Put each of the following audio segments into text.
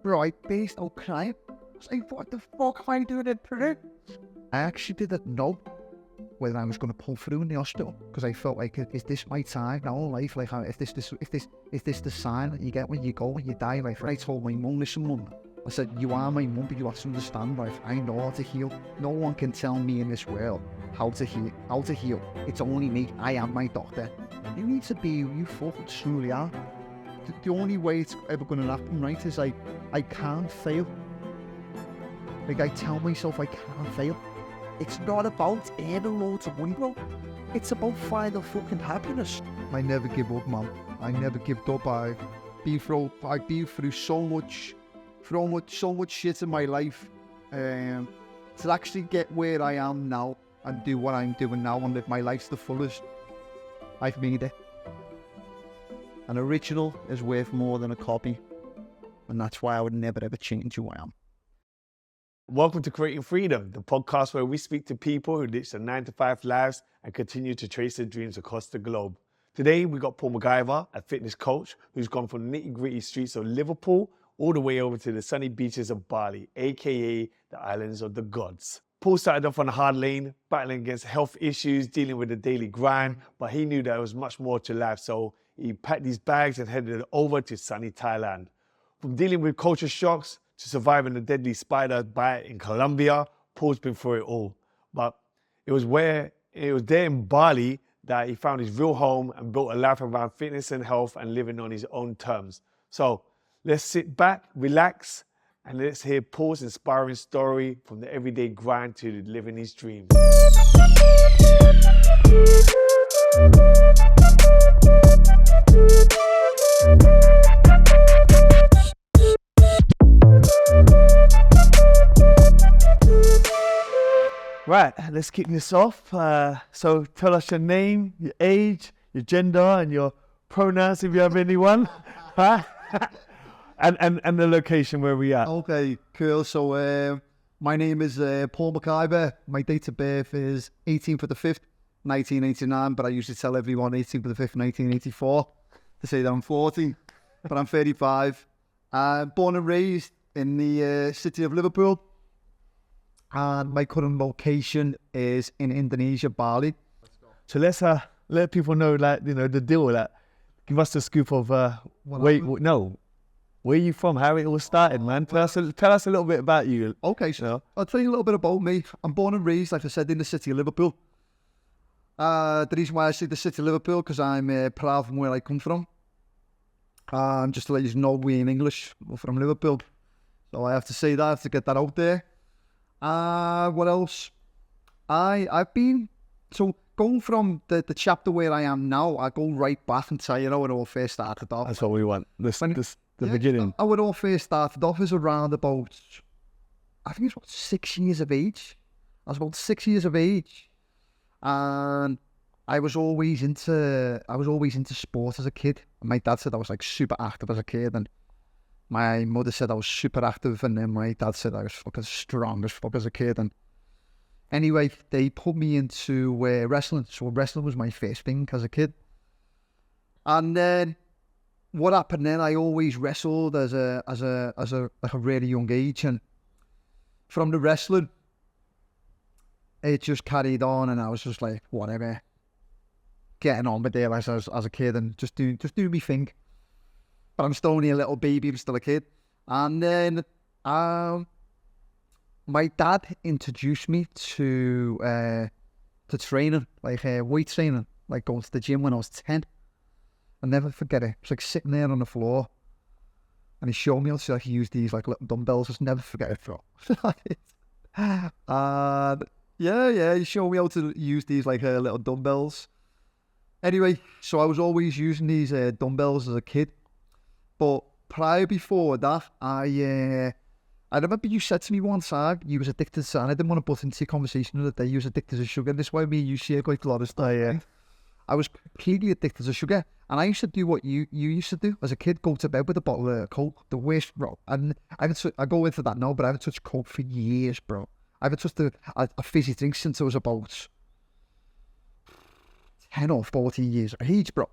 Bro, I burst out crying. I was like, what the fuck am I doing in Peru? I actually didn't know whether I was going to pull through in the hospital, because I felt like, is this my time now in life? Like, is this the sign that you get when you go, when you die? Like, I told my mum, listen, mum, I said, you are my mum, but you have to understand, like, I know how to heal. No one can tell me in this world how to heal. It's only me. I am my doctor. You need to be who you fucking truly are. The only way it's ever going to happen, right, is I can't fail. Like, I tell myself I can't fail. It's not about earning loads of money, bro. It's about finding fucking happiness. I never give up, man. I never give up. I've been through so much shit in my life. To actually get where I am now and do what I'm doing now and live my life to the fullest, I've made it. An original is worth more than a copy, and that's why I would never ever change who I am. Welcome to Creating Freedom, the podcast where we speak to people who ditch their 9-to-5 lives and continue to chase their dreams across the globe. Today, we got Paul McIver, a fitness coach who's gone from nitty-gritty streets of Liverpool all the way over to the sunny beaches of Bali, aka the islands of the gods. Paul started off on a hard lane, battling against health issues, dealing with the daily grind, but he knew there was much more to life, so he packed his bags and headed over to sunny Thailand. From dealing with culture shocks to surviving a deadly spider bite in Colombia, Paul's been through it all. But it was there in Bali that he found his real home and built a life around fitness and health and living on his own terms. So let's sit back, relax, and let's hear Paul's inspiring story from the everyday grind to living his dreams. Right, let's kick this off. So tell us your name, your age, your gender, and your pronouns if you have anyone. And the location where we are. Okay, cool. So my name is Paul McIver. My date of birth is 18th of the 5th, 1989, but I usually tell everyone 18th of the 5th, 1984 to say that I'm 40, but I'm 35. Born and raised in the city of Liverpool. And my current location is in Indonesia, Bali. So let's let people know, like, you know, the deal with that. Give us the scoop of where are you from? How it all started, man. Tell us a little bit about you. Okay, so I'll tell you a little bit about me. I'm born and raised, like I said, in the city of Liverpool. The reason why I say the city of Liverpool, because I'm proud from where I come from. Just to let you know, we're in English. We're from Liverpool. So I have to say that, I have to get that out there. What else? I've been, so going from the chapter where I am now, I go right back and tell you how it all first started off. That's what we want. The beginning. How it all first started off is around about, I think it's about 6 years of age. I was about 6 years of age, and I was always into sport as a kid. My dad said I was like super active as a kid, and my mother said I was super active, and then my dad said I was fucking strong as fuck as a kid. And anyway, they put me into wrestling. So wrestling was my first thing as a kid. And then what happened then? I always wrestled as a really young age, and from the wrestling, it just carried on, and I was just like, whatever, getting on with it as a kid and just doing my thing. But I'm still only a little baby, I'm still a kid. And then my dad introduced me to training, like weight training, like going to the gym when I was 10. I'll never forget it. It's like sitting there on the floor, and he showed me how to use these like little dumbbells. I'll never forget it, bro. Yeah, he showed me how to use these like little dumbbells. Anyway, so I was always using these dumbbells as a kid. But before that, I remember you said to me one time you was addicted to, and I didn't want to butt into your conversation the other day, you was addicted to sugar. This is why me and you share quite a lot of stuff. Yeah. I was completely addicted to sugar, and I used to do what you used to do as a kid, go to bed with a bottle of Coke, the worst, bro. And I go into that now, but I haven't touched Coke for years, bro. I haven't touched a fizzy drink since I was about 10 or 14 years of age, bro.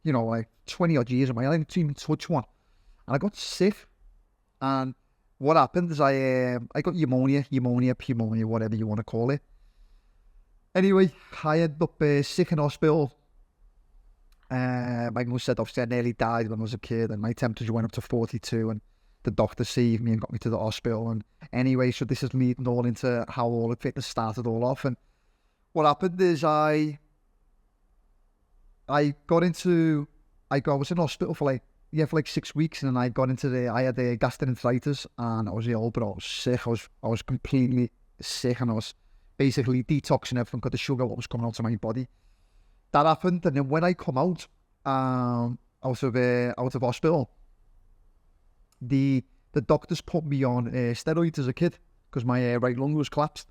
You know, like 20 odd years of my life, I didn't even touch one. And I got sick, And what happened is I got pneumonia, whatever you want to call it. Anyway, I ended up sick in hospital. My mum said obviously I nearly died when I was a kid, and my temperature went up to 42, and the doctor saved me and got me to the hospital. And anyway, so this is leading all into how all the fitness started all off. And what happened is I was in hospital for like 6 weeks, and then I had gastroenteritis, and I was ill, but I was sick. I was completely sick, and I was basically detoxing everything because the sugar what was coming out of my body. That happened, and then when I come out of hospital, the doctors put me on steroids as a kid because my right lung was collapsed.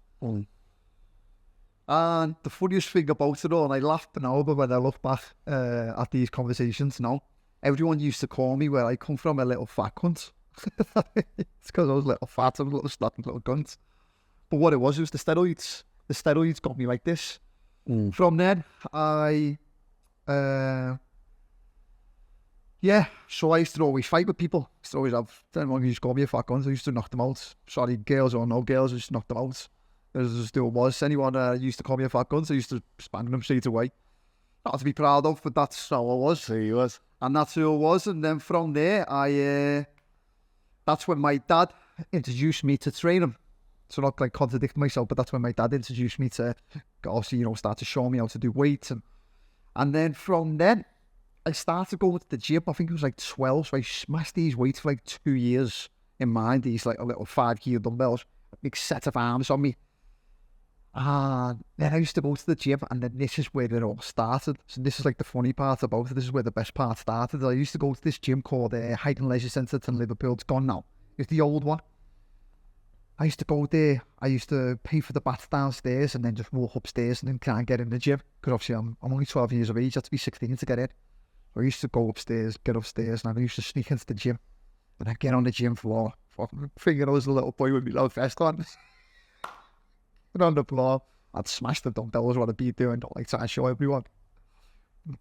And the funniest thing about it all, and I laugh now, but when I look back at these conversations now, everyone used to call me where I come from a little fat cunt. It's because I was little fat, I was a little snotty little cunt. But what it was the steroids. The steroids got me like this. From then, so I used to always fight with people. I used to always have, anyone who used to call me a fat cunt, I used to knock them out. Sorry, girls or no girls, I used to knock them out. As still was. Anyone used to call me a fat cunt, I used to spank them straight away. Not to be proud of, but that's how I was. So he was. And that's who I was. And then from there, that's when my dad introduced me to training. So not like contradict myself, but that's when my dad introduced me to, obviously, start to show me how to do weights. And then from then, I started going to the gym. I think it was like 12, so I smashed these weights for like 2 years in mind. These like a little 5 kilo dumbbells, a big set of arms on me. And then I used to go to the gym, and then this is where it all started. So this is like the funny part about it. This is where the best part started. I used to go to this gym called Height and Leisure Centre in Liverpool. It's gone now. It's the old one. I used to go there. I used to pay for the bath downstairs and then just walk upstairs and then try and get in the gym. Because obviously I'm only 12 years of age. You have to be 16 to get in. So I used to go upstairs, get upstairs, and I used to sneak into the gym. And I'd get on the gym floor. Fucking thinking I was a little boy with my little vest on. And on the floor, I'd smash the dumbbells, what I'd be doing. Don't like trying to show everyone.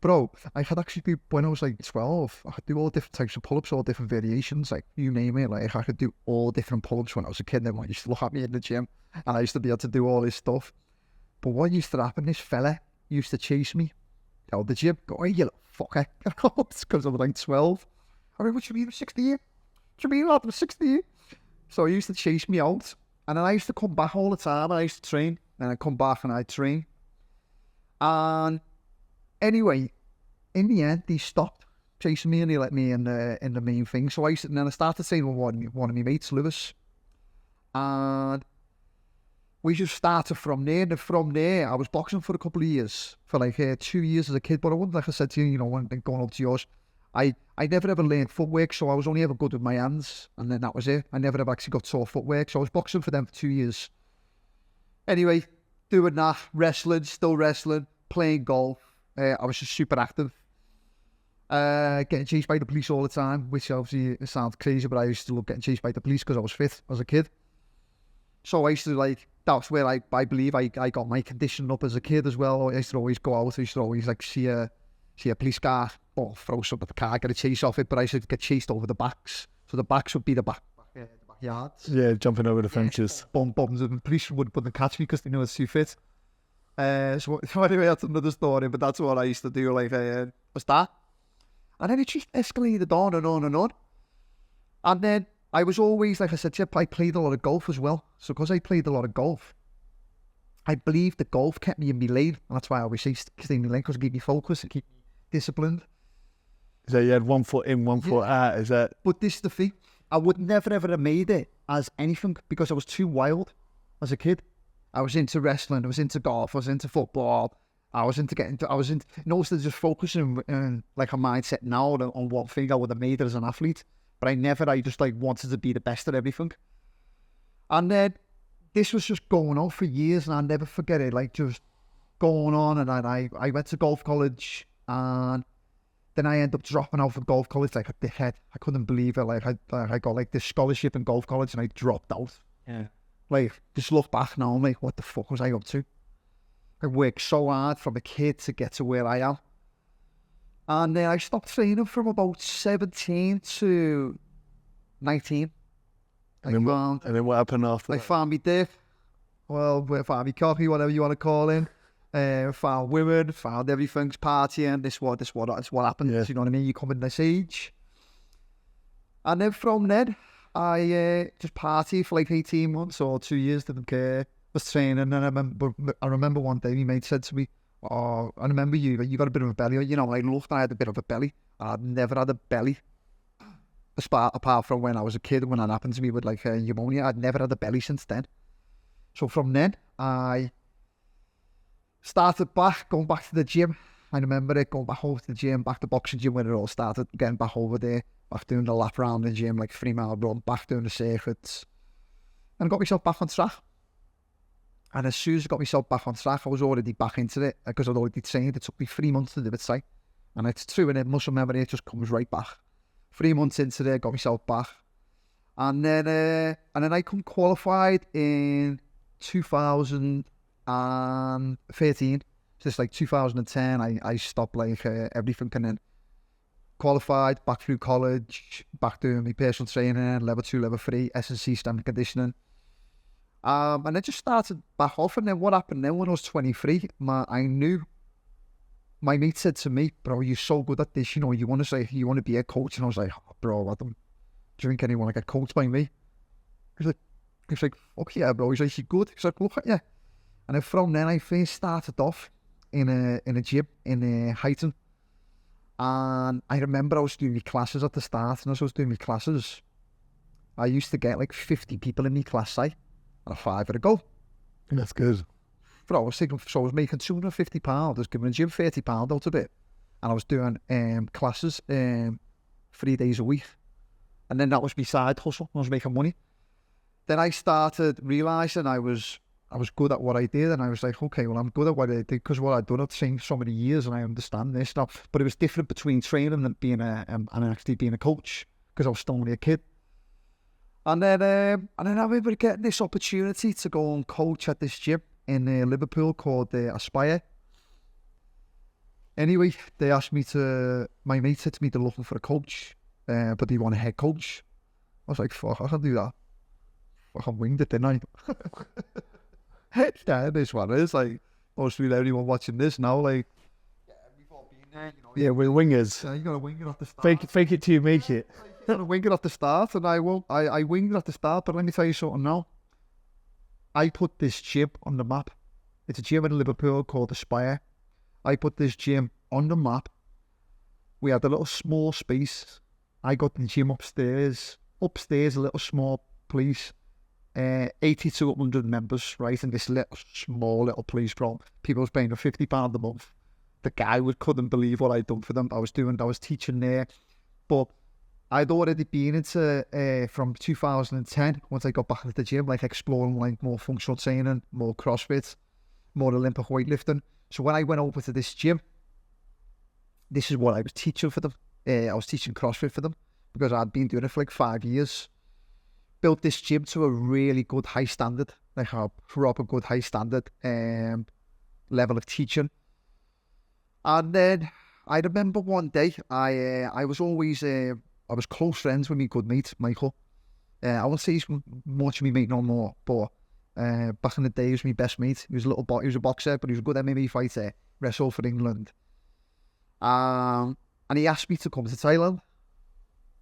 Bro, I had actually do, when I was like 12, I could do all different types of pull-ups, all different variations, like you name it. Like I could do all different pull-ups when I was a kid. And everyone used to look at me in the gym, and I used to be able to do all this stuff. But what used to happen, this fella used to chase me out the gym, go, hey, you little fucker. It's because I was like 12. I mean, what you mean, I'm 16? What you mean, I'm 16? So he used to chase me out, and then I used to come back all the time, and I used to train, and I'd come back and I'd train. And anyway, in the end, he stopped chasing me and he let me in the main thing. So I started saying with one of my mates, Lewis, and we just started from there. And from there, I was boxing for a couple of years, for like 2 years as a kid. But I wouldn't, like I said to you, when going up to yours, I never ever learned footwork, so I was only ever good with my hands, and then that was it. I never ever actually got taught footwork, so I was boxing for them for 2 years. Anyway, doing that, still wrestling, playing golf. I was just super active. Getting chased by the police all the time, which obviously it sounds crazy, but I used to love getting chased by the police because I was fit as a kid. So I used to that's where I believe I got my conditioning up as a kid as well. I used to always go out, I used to always see a police car, or throw something at the car, get a chase off it, but I used to get chased over the backs. So the backs would be the backyards. Yeah, jumping over the fences. Bombs, and the police wouldn't catch me because they knew I was too fit. So anyway, that's another story, but that's what I used to do, was that. And then it just escalated on and on and on. And then I was always, like I said, I played a lot of golf as well. So because I played a lot of golf, I believe the golf kept me in my lane, and that's why I always used to stay in my lane, because it kept me focused, it kept me disciplined. So you had 1 foot in, 1 foot out, is that? But this is the thing, I would never ever have made it as anything because I was too wild as a kid. I was into wrestling, I was into golf, I was into football, instead of just focusing like a mindset now on what thing I would have made it as an athlete. But I just wanted to be the best at everything. And then this was just going on for years, and I'll never forget it, just going on. And I went to golf college, and then I ended up dropping out of golf college like a dickhead. I couldn't believe it. I got this scholarship in golf college, and I dropped out. Yeah. Just look back now, I'm what the fuck was I up to? I worked so hard from a kid to get to where I am. And I stopped training from about 17 to 19. And then what happened after I that? found me dick. Well, found me coffee, whatever you want to call it. Found women, found everything's partying. This what happened. Yeah. You know what I mean? You come in this age. And then from then, I just partied for like 18 months or 2 years, didn't care. Was training, and I remember one day my mate said to me, "Oh, I remember you got a bit of a belly." You know, I looked and I had a bit of a belly. I'd never had a belly. Apart from when I was a kid, when that happened to me with like pneumonia, I'd never had a belly since then. So from then, I started going back to the gym. I remember it, going back over to the gym, back to boxing gym when it all started, getting back over there, back doing the lap round the gym, like 3-mile run, back doing the circuits, and got myself back on track. And as soon as I got myself back on track, I was already back into it, because I'd already trained. It took me 3 months to do it, say. And it's true, and muscle memory, it just comes right back. 3 months into it, got myself back. And then I come qualified in 2013. So it's like 2010, I stopped like everything, and then qualified, back through college, back doing my personal training, level 2, level 3, S&C strength and conditioning. And I just started back off. And then what happened then when I was 23, I knew, my mate said to me, "Bro, you're so good at this, you know, you want to be a coach." And I was like, "Oh, bro, I don't think anyone want to get coached by me." He's like, "Fuck yeah, bro." He's like, "You're good." He's like, "Look at you." And then from then, I first started off in a gym in Highton. And I remember I was doing my classes at the start, and as I was doing my classes, I used to get like 50 people in my class, say, and a £5 a go. That's good. But I was making £250. I was giving the gym £30 out of it. And I was doing classes 3 days a week. And then that was my side hustle. I was making money. Then I started realising I was good at what I did. And I was like, okay, well, I'm good at what I did, because what I'd done, I've trained so many years and I understand this now. But it was different between training and being and actually being a coach, because I was still only a kid. And then I remember getting this opportunity to go and coach at this gym in Liverpool called Aspire. Anyway, they asked me my mate said to me they're looking for a coach, but they want a head coach. I was like, fuck, I can do that. Fucking winged it, didn't I? Yeah, this one is like, mostly everyone watching this now, like, yeah, we've all been there, you know. Yeah, we're wingers. You gotta wing it at the start. Fake it till you make it. You gotta wing it at the start, and I winged it at the start, but let me tell you something now. I put this gym on the map. It's a gym in Liverpool called Aspire. I put this gym on the map. We had a little small space. I got the gym upstairs. Upstairs, a little small place. 80 to 100 members, right? In this small little place, bro. People was paying £50 a month. The guy couldn't believe what I'd done for them. I was teaching there. But I'd already been into, from 2010, once I got back at the gym, like exploring like more functional training, more CrossFit, more Olympic weightlifting. So when I went over to this gym, this is what I was teaching for them. I was teaching CrossFit for them, because I'd been doing it for like 5 years. Built this gym to a really good high standard, like a proper good high standard level of teaching. And then I remember one day, I was always, I was close friends with my good mate, Michael. I won't say he's much of my mate no more, but back in the day, he was my best mate. He was he was a boxer, but he was a good MMA fighter, wrestled for England. And he asked me to come to Thailand.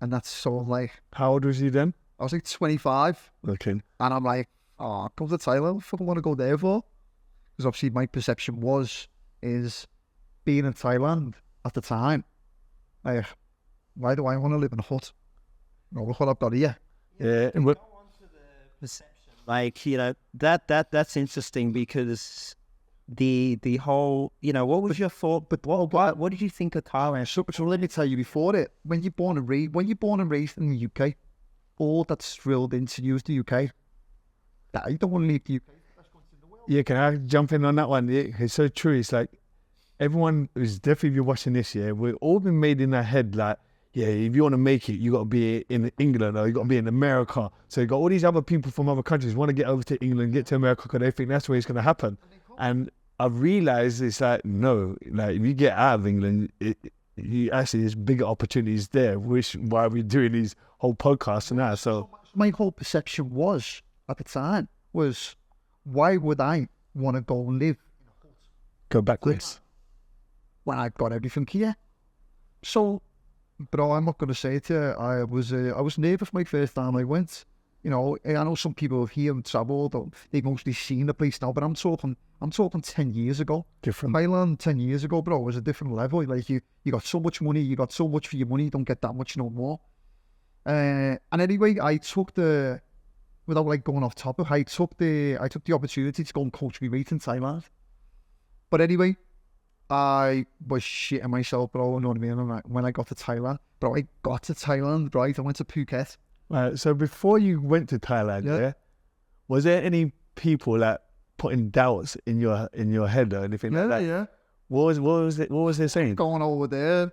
And that's sort of like... How old was he then? I was like 25. Okay. And I'm like, oh, come to Thailand, what the fuck I want to go there for? Because obviously my perception is being in Thailand at the time, like, why do I want to live in a hut? No, look what I've got here. Yeah. And Go on to the perception. Like, you know, that's interesting, because the whole, you know, what was your thought? But what did you think of Thailand? So let me tell you before it, when you're born and raised in the UK, all that's drilled into you is the UK. That you don't want to leave the UK. Yeah, can I jump in on that one? Yeah, it's so true. It's like, everyone who's definitely, if you're watching this, yeah, we've all been made in our head like, yeah, if you want to make it, you got to be in England, or you got to be in America. So you got all these other people from other countries want to get over to England, get to America, because they think that's the way it's going to happen. And I've realised it's like, no, like if you get out of England, there's bigger opportunities there, which why we're doing these whole podcasts and that. So My whole perception was, at the time, was why would I want to go and live Go backwards. when I've got everything here? So, bro, I'm not going to say it to you. I was nervous my first time I went. You know, I know some people here and travelled, they've mostly seen the place now, but I'm talking 10 years ago. Different. Thailand 10 years ago, bro, was a different level. Like, you got so much money, you got so much for your money, you don't get that much no more. And anyway, I took without like going off topic, I took the opportunity to go and coach my mate in Thailand. But anyway, I was shitting myself, bro, you know what I mean? When I got to Thailand, bro, I got to Thailand, right? I went to Phuket. Right, so before you went to Thailand, Yeah. was there any people that putting doubts in your head or anything like that? Yeah. What was they saying? Going over there,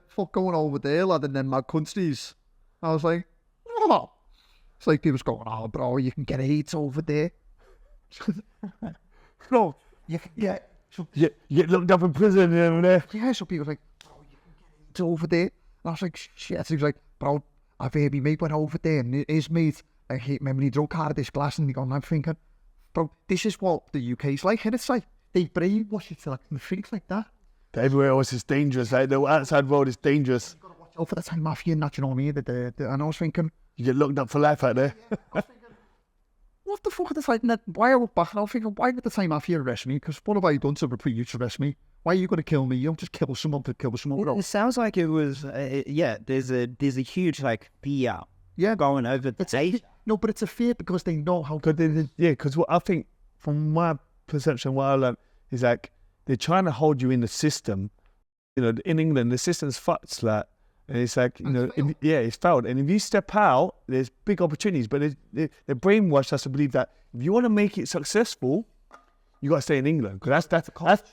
lad, and then my countries. I was like, oh. It's like people's going, oh, bro, you can get AIDS over there. Bro, you can get... You get locked up in prison and there. Yeah, so people like, bro, you can get AIDS over there. And I was like, shit. He was like, bro, I've heard me mate went over there and his mate, I hate when he drunk out of this glass and I'm thinking, bro, this is what the UK's like, and it's like, they brainwash you to like think like that. Everywhere else is dangerous. Like the outside world is dangerous. You've got to watch out for the Thai mafia and that, you know what I mean? And I was thinking, You get locked up for life out there. I was thinking, what the fuck are the Thai, why I look back and I was thinking, why would the Thai mafia arrest me? Because what have I done to you to arrest me? Why are you going to kill me? You don't just kill someone to kill someone. It sounds like it was, there's a huge like fear going over the day. No, but it's a fear because they know how. Because what I think, from my perception, what I learned is like they're trying to hold you in the system. You know, in England, the system's fucked. Like, and it's like, you know, it's failed. And if you step out, there's big opportunities. But they're brainwashed us to believe that if you want to make it successful, you got to stay in England, because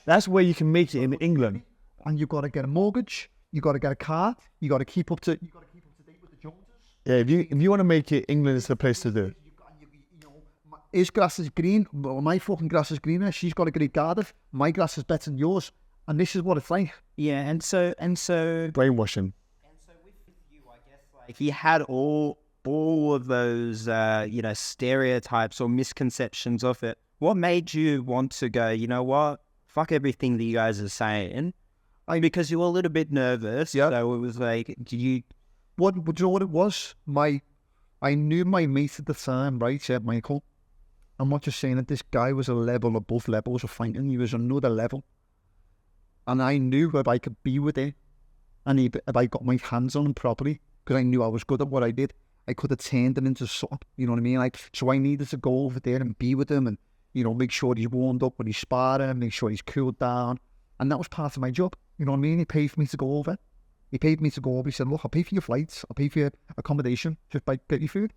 that's where you can make it in England. And you've got to get a mortgage, you got to get a car, you got to keep up to date with the Joneses. Yeah, if you want to make it, England is the place to do. His grass is green, well, my fucking grass is greener. She's got a great garden. My grass is better than yours, and this is what it's like. Yeah, and so Brainwashing. And so with you, I guess, like he had all of those stereotypes or misconceptions of it. What made you want to go, you know what, fuck everything that you guys are saying? Because you were a little bit nervous. Yeah. So it was like, do you know what it was? I knew my mate at the time, right, said, Michael, I'm not just saying that this guy was a level above levels of fighting, he was another level. And I knew if I could be with him, and if I got my hands on him properly, because I knew I was good at what I did, I could have turned him into something, you know what I mean? Like, so I needed to go over there and be with him and, you know, make sure he's warmed up when he's sparring, make sure he's cooled down. And that was part of my job, you know what I mean? He paid for me to go over. He said, look, I'll pay for your flights, I'll pay for your accommodation, just get your food.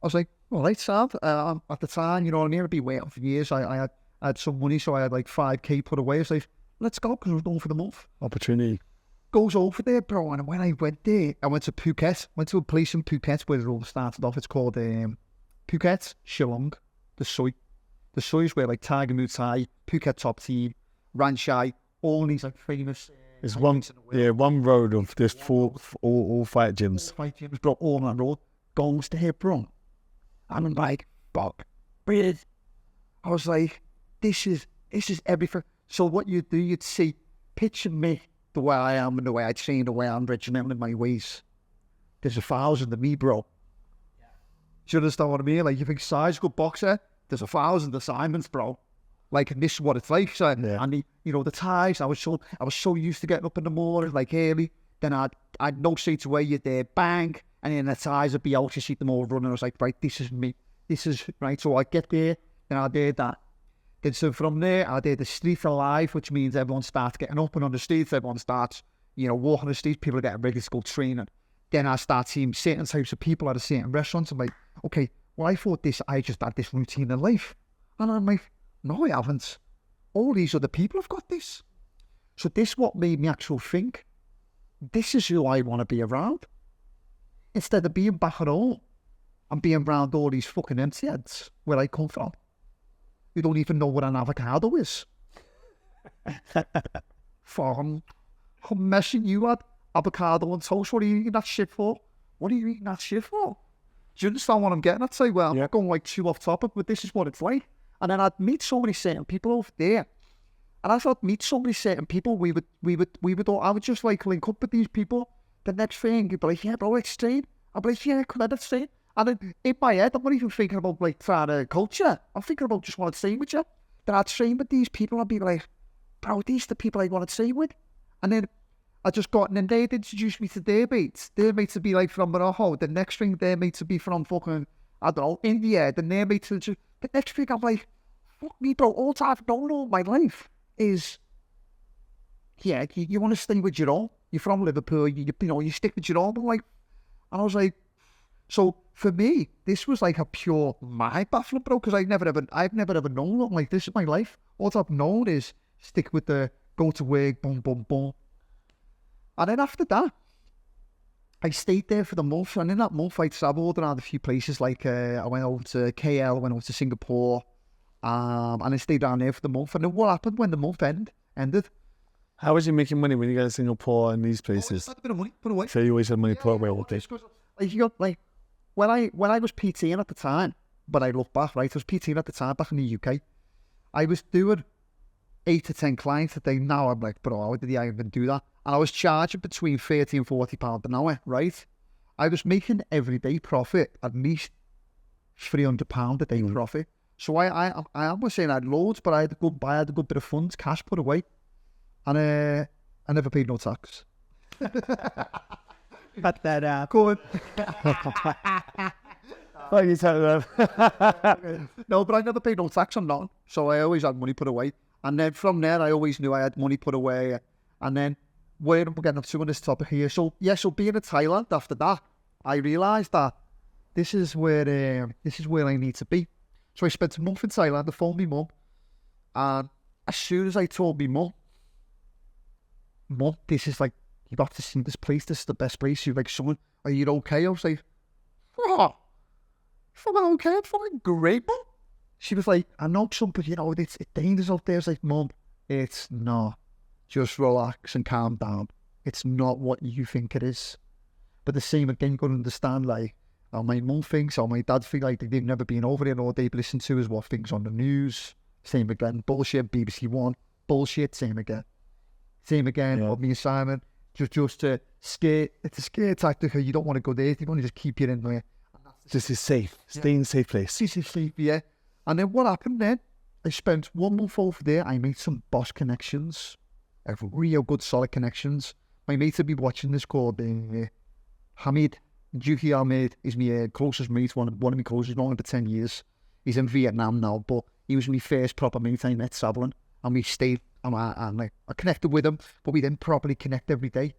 I was like, all right, Sam. At the time, you know what I mean? I'd been waiting for years. I had some money, so I had like 5k put away. I was like, let's go, because I was going for the month. Opportunity. Goes over there, bro. And when I went there, I went to Phuket. Went to a place in Phuket where it all started off. It's called Phuket, Shillong, the Soy. The Soy is where like Tiger Muay Thai, Phuket Top Team, Ranchai, all these like famous. It's one road of this all fight gyms. Fight gyms, bro, all on that road. Goes there, bro. And I'm like, fuck, breathe. I was like, this is everything. So what you do, you'd see, picture me, the way I am and the way I train, the way I'm regimented in my ways. There's 1,000 of me, bro. Yeah. Do you understand what I mean? Like, you think size good boxer, there's 1,000 assignments, bro. Like, and this is what it's like. So, yeah. And you know, the ties, I was so used to getting up in the morning, like early. Then I'd know straight away you're there, bang. And then the ties would be out, you see them all running. I was like, right, this is me. This is, right, so I get there, then I did that. Then so from there, I did the street alive, which means everyone starts getting up and on the streets, everyone starts, you know, walking the streets, people are getting ready to go training. Then I start seeing certain types of people at a certain restaurants. I'm like, okay, well, I thought I just had this routine in life. And I'm like, no, I haven't. All these other people have got this. So this what made me actually think, this is who I want to be around. Instead of being back at home and being around all these fucking empty heads where I come from. You don't even know what an avocado is. I'm messing you at avocado and toast. What are you eating that shit for? What are you eating that shit for? Do you understand what I'm getting at? Say, well, I'm Yeah. not going like too off topic, but this is what it's like. And then I'd meet so many certain people over there. And as I'd meet so many certain people, I would just like link up with these people. The next thing, you'd be like, yeah, bro, let's train. I'd be like, yeah, come on, let's train. And then in my head, I'm not even thinking about like trying to culture. I'm thinking about just wanting to train with you. Then I'd train with these people. I'd be like, bro, these are the people I want to train with. And then I just got, and then they'd introduce me to their mates. Their mates would be like from Morocco. The next thing, their mates would be from fucking, I don't know, India. Then their mates would just, the next thing, I'm like, fuck me, bro, all I've known all my life is, yeah, you want to stay with your own. You're from Liverpool, you know, you stick with your own. But like, and I was like, so for me, this was like a pure mind baffling, bro, because I've never ever known nothing like this in my life. All I've known is stick with the, go to work, boom, boom, boom. And then after that, I stayed there for the month, and in that month I travelled around a few places, like I went over to KL, went over to Singapore, and I stayed down there for the month. And then what happened when the month ended? How was you making money when you go to Singapore and these places? I had a bit of money put away. So you always had money put away all day. Like, you got, like, when I was PTing at the time, but I look back, right, I was PTing at the time back in the UK, I was doing 8 to 10 clients a day. Now I'm like, bro, how did I even do that? And I was charging between 30 and 40 pounds an hour, right? I was making everyday profit, at least £300 a day profit. So I was saying I had loads, but I had a good bit of funds, cash put away. And I never paid no tax. Cut that out. Good. Oh, you tell them. No, but I never paid no tax on that. So I always had money put away. And then from there, I always knew I had money put away. And then, where am I getting up to on this topic here? So, yeah, so being in Thailand after that, I realised that this is where I need to be. So I spent a month in Thailand. I phoned me mum. And as soon as I told me mum, this is like, you have to see this place. This is the best place. You're like, someone, are you okay? I was like, what? Fucking okay, I'm fucking great, mum. She was like, I know something, you know, it's dangerous out there. I was like, mum, it's not. Just relax and calm down. It's not what you think it is. But the same again, you got to understand, like, how my mum thinks, how my dad thinks, like, they've never been over there, all they've listened to is what things on the news. Same again, bullshit, BBC One, bullshit, same again. Same again, Yeah. me and Simon, just to scare, it's a scare tactic. You don't want to go there, they want to just keep you in there. This is safe. Stay in a safe place. This is safe, yeah. And then what happened then? I spent 1 month over there. I made some boss connections, real good solid connections. My mate would be watching this called Hamid. Juki Ahmed is my closest mate, one of my closest, known him for 10 years. He's in Vietnam now, but he was my first proper mate I met travelling. And we stayed, and I connected with him, but we didn't properly connect every day.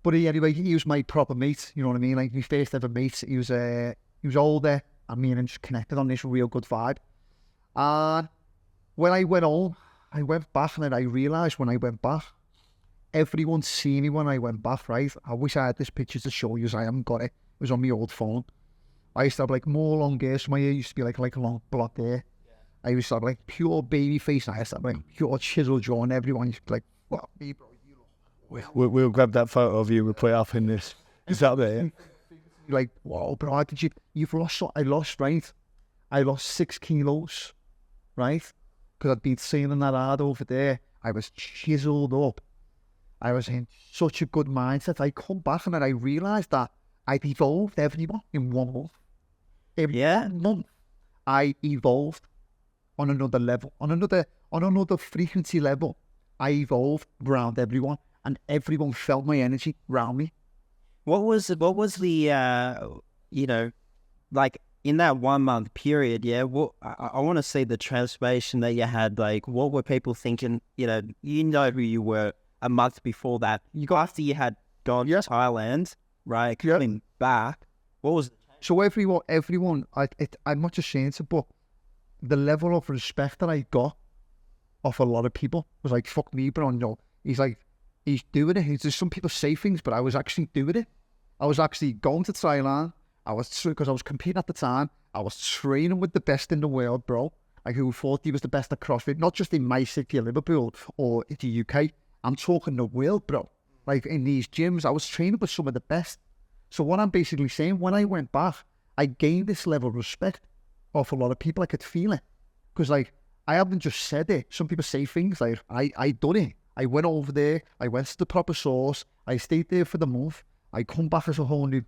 But anyway, he was my proper mate, you know what I mean? Like, my first ever mate. He was older, and me and him just connected on this real good vibe. And when I went home, I went back, and then I realised when I went back, everyone's seen me when I went back, right? I wish I had this picture to show you, I haven't got it. It was on my old phone. I used to have, like, more long hair, so my hair used to be, like a long block hair. I used to have, like, pure baby face, and I used to have, like, pure chisel jaw, and everyone used to be like, fuck me, bro, you look... We'll grab that photo of you. We'll put it up in this. Is that there? Yeah? Like, wow, bro, how did you've lost, I lost 6 kilos, right? Because I'd been sailing that hard over there. I was chiseled up. I was in such a good mindset. I come back and then I realised that I'd evolved everyone in 1 month. In 1 month, I evolved on another level, on another frequency level. I evolved around everyone, and everyone felt my energy around me. What was the like in that 1 month period? Yeah, what I want to see the transformation that you had. Like, what were people thinking? You know who you were a month before that. After you had gone to Thailand, right? Coming back, what was? So everyone, I'm not just saying it, but the level of respect that I got off a lot of people was like, fuck me, bro. No, he's doing it. There's some people say things, but I was actually doing it. I was actually going to Thailand. Because I was competing at the time. I was training with the best in the world, bro. Like, who thought he was the best at CrossFit, not just in my city of Liverpool or the UK. I'm talking the world, bro. Like, in these gyms, I was training with some of the best. So what I'm basically saying, when I went back, I gained this level of respect off a lot of people. I could feel it. Because, like, I haven't just said it. Some people say things like, I done it. I went over there. I went to the proper source. I stayed there for the month. I come back as a whole new,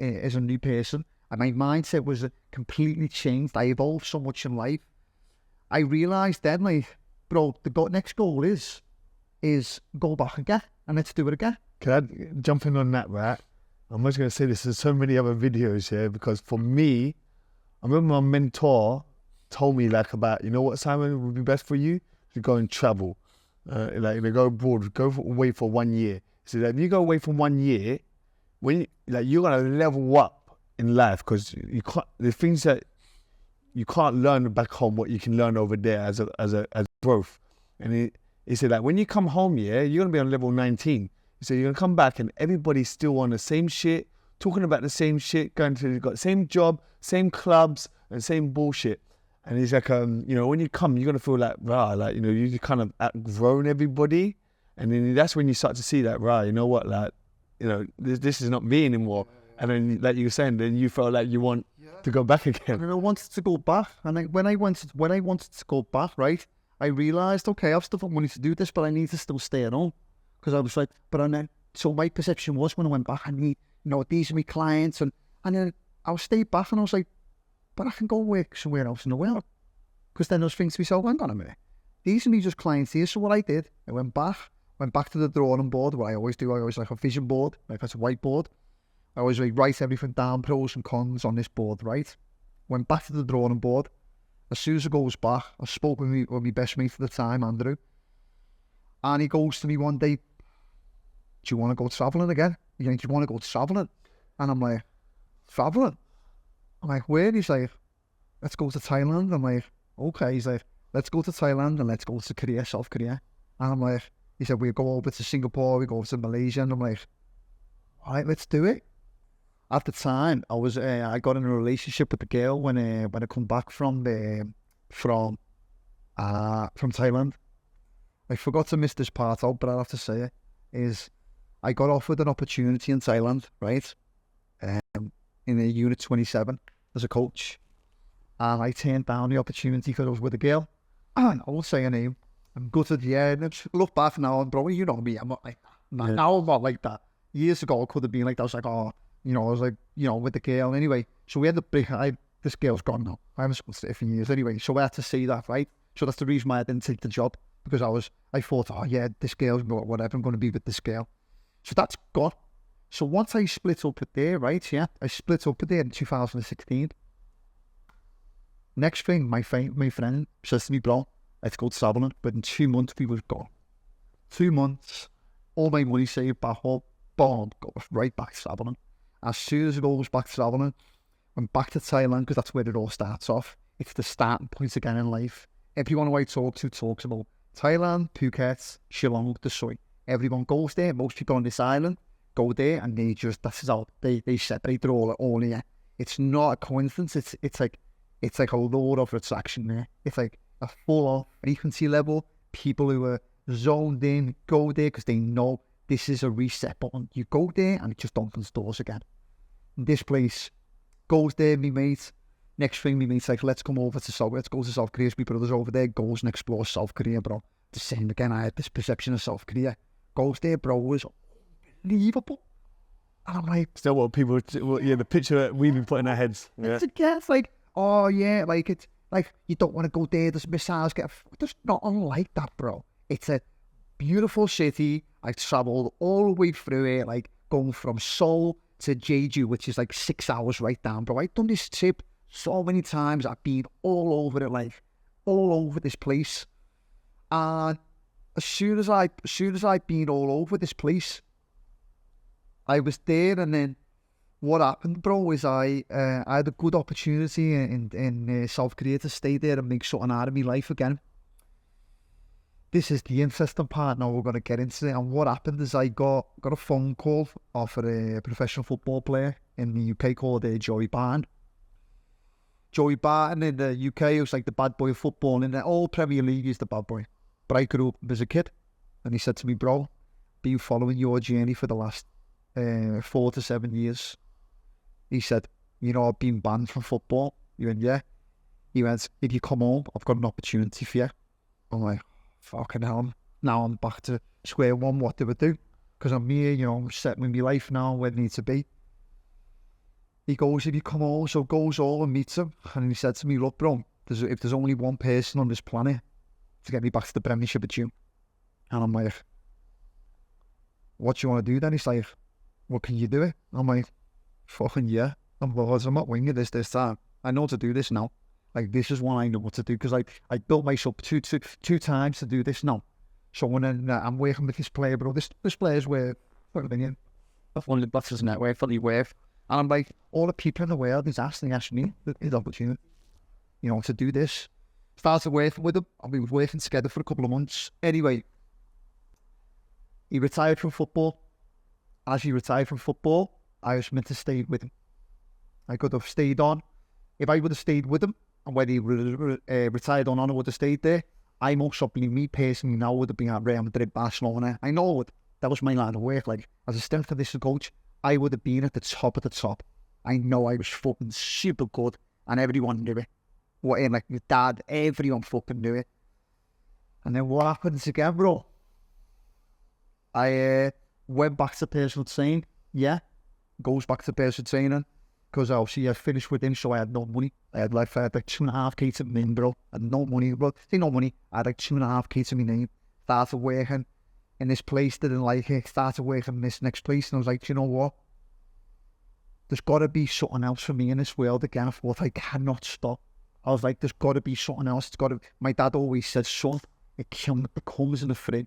as a new person. And my mindset was completely changed. I evolved so much in life. I realised then, like, bro, the next goal is go back again and let's do it again. Can I jump in on that, right? I'm just going to say this. There's so many other videos here because for me, I remember my mentor told me like about, you know what, Simon, would be best for you? To go and travel. Like, go abroad, go away for 1 year. So that if you go away for 1 year, when you're going to level up in life because you can't, the things that you can't learn back home, what you can learn over there as growth. And he said that when you come home, yeah, you're going to be on level 19. So you're going to come back and everybody's still on the same shit, talking about the same shit, got the same job, same clubs, and same bullshit. And he's like, you know, when you come, you're going to feel like, rah, like, you know, you kind of outgrown everybody. And then that's when you start to see that, rah, you know what, like, you know, this is not me anymore. And then, like you were saying, then you felt like you want to go back again. And I wanted to go back. And when I wanted to go back, right, I realised, okay, I've still got money to do this, but I need to still stay at home. Because I was like, so my perception was when I went back, I need, you know, these are my clients. And then I stayed back and I was like, but I can go work somewhere else in the world. Because then I was thinking to myself, hang on a minute, these are me just clients here. So what I did, I went back to the drawing board, what I always do. I always like a vision board, like it's a whiteboard. I always like write everything down, pros and cons on this board, right? Went back to the drawing board. As soon as I goes back, I spoke with my best mate at the time, Andrew. And he goes to me one day, do you want to go travelling again? Do you want to go travelling? And I'm like, travelling? I'm like, where? He's like, let's go to Thailand. I'm like, okay. He's like, let's go to Thailand and let's go to Korea, South Korea. And I'm like, he said, we'll go over to Singapore, we go over to Malaysia. And I'm like, all right, let's do it. At the time, I got in a relationship with the girl when I come back from Thailand. I forgot to miss this part out, but I'll have to say it, is I got offered an opportunity in Thailand, right? In a Unit 27 as a coach. And I turned down the opportunity because I was with a girl. And I won't say her name. I'm gutted, yeah. And look back now, and bro, you know me, I'm not like that. Yeah. Now I'm not like that. Years ago, I could have been like that. I was like, oh, you know, I was like, you know, with the girl. Anyway, so we had this girl's gone now. I haven't spoken to her for years anyway. So I had to see that, right? So that's the reason why I didn't take the job. Because I thought, oh yeah, this girl's whatever, I'm going to be with this girl. So that's gone. So once I split up with there, right, yeah, I split up with there in 2016. Next thing, my friend says to me, bro, let's go traveling. But in 2 months, we was gone. 2 months, all my money saved back up, boom, go right back traveling. As soon as I goes back traveling, went back to Thailand, because that's where it all starts off. It's the starting point again in life. Everyone who I talk to talks about Thailand, Phuket, Shillong, the Soi. Everyone goes there. Most people on this island go there, and that's how they separate it all here. It's not a coincidence. It's like a law of attraction there. It's like a full-on frequency level. People who are zoned in go there because they know this is a reset button. You go there and it just opens doors again. And this place goes there, me mate. Next thing, me mate's like, let's come over to let's go to South Korea. My brother's over there, goes and explores South Korea, bro. The same again, I had this perception of South Korea. Goes there, bro, was unbelievable. And I'm like, Still what people, the picture that we've been putting in our heads. Yeah. it's like, oh yeah, like it's like you don't want to go there. There's missiles. There's not unlike that, bro. It's a beautiful city. I travelled all the way through it, like going from Seoul to Jeju, which is like 6 hours right down, bro. I've done this trip so many times. I've been all over it, like all over this place. And as soon as I'd been all over this place, I was there, and then what happened, bro, is I had a good opportunity in South Korea to stay there and make something out of my life again. This is the interesting part now, we're going to get into it. And what happened is I got a phone call off a professional football player in the UK called Joey Barton. Joey Barton in the UK was like the bad boy of football. In the whole Premier League, he's the bad boy. But I grew up as a kid, and he said to me, bro, been following your journey for the last 4 to 7 years. He said, you know, I've been banned from football. He went, yeah. He went, if you come home, I've got an opportunity for you. I'm like, fucking hell. Now I'm back to square one. What do I do? Because I'm here, you know, I'm set with my life now where it needs to be. He goes, if you come home, so goes all and meets him. And he said to me, look, bro, if there's only one person on this planet to get me back to the Premiership, it's you. And I'm like, what do you want to do then? He's like, well, can you do it? I'm like, fucking yeah. I'm not winging this time. I know to do this now. Like, this is what I know what to do, because I built myself two times to do this now. So when I'm working with this player, bro, this player's worth, what opinion? That's his net worth, fully worth. And I'm like, all the people in the world is asking me his opportunity, you know, to do this. Started working with him, and we were working together for a couple of months. Anyway, he retired from football. As he retired from football, I was meant to stay with him. I could have stayed on. If I would have stayed with him, and when he retired on, I would have stayed there. I most probably, me personally, now would have been at Real Madrid, Barcelona. I know that was my line of work. Like, as a strength conditioning coach, I would have been at the top of the top. I know I was fucking super good, and everyone knew it. Like my dad, everyone fucking knew it. And then what happens again, bro? I went back to personal training. Yeah, goes back to personal training. Because obviously I finished with him, so I had no money. I had like 2.5k to my name, bro. I had no money, bro. Say no money. I had like 2.5k to my name. Started working in this place, didn't like it. Started working in this next place, and I was like, do you know what? There's got to be something else for me in this world again. I thought I cannot stop. I was like, there's got to be something else. It's got to. My dad always said, son, it comes in the frame.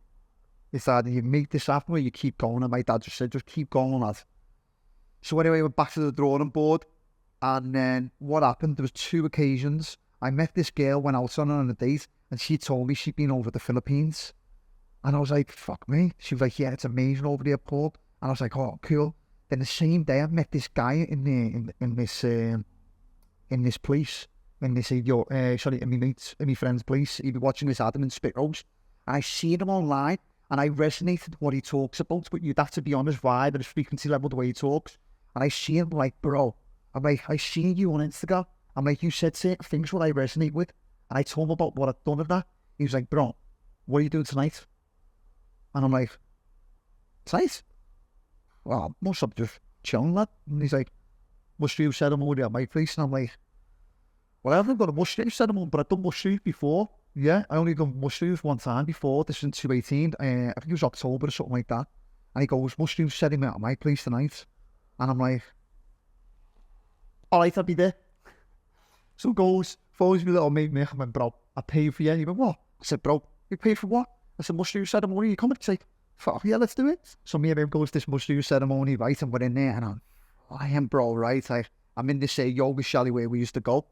It's either you make this happen or you keep going. And my dad just said, just keep going, lad. So anyway, we're back to the drawing board, and then what happened, there was 2 occasions. I met this girl, went out on a date, and she told me she'd been over the Philippines. And I was like, fuck me. She was like, yeah, it's amazing over there, Paul. And I was like, oh, cool. Then the same day, I met this guy in this place, in my friend's place. He'd be watching this Adam and Spit Roast. And I seen him online, and I resonated what he talks about, but you'd have to be on his vibe and his frequency level, the way he talks. And I see him like, bro, I'm like, I seen you on Instagram. I'm like, you said certain things what I resonate with. And I told him about what I'd done of that. He was like, bro, what are you doing tonight? And I'm like, tonight? Well, most of just chilling, lad. And he's like, mushroom ceremony at my place. And I'm like, well, I haven't got a mushroom ceremony, but I've done mushrooms before. Yeah, I only done mushrooms one time before. This was in 2018. I think it was October or something like that. And he goes, mushroom ceremony at my place tonight. And I'm like, all right, I'll be there. So goes, phones me little mate, Mick. I went, bro, I paid for you. He went, what? I said, bro, you paid for what? I said, mushroom ceremony. You coming? He's like, fuck yeah, let's do it. So me and him goes to this mushroom ceremony, right? And we're in there, and I am, bro, right? I'm in this yoga chalet where we used to go.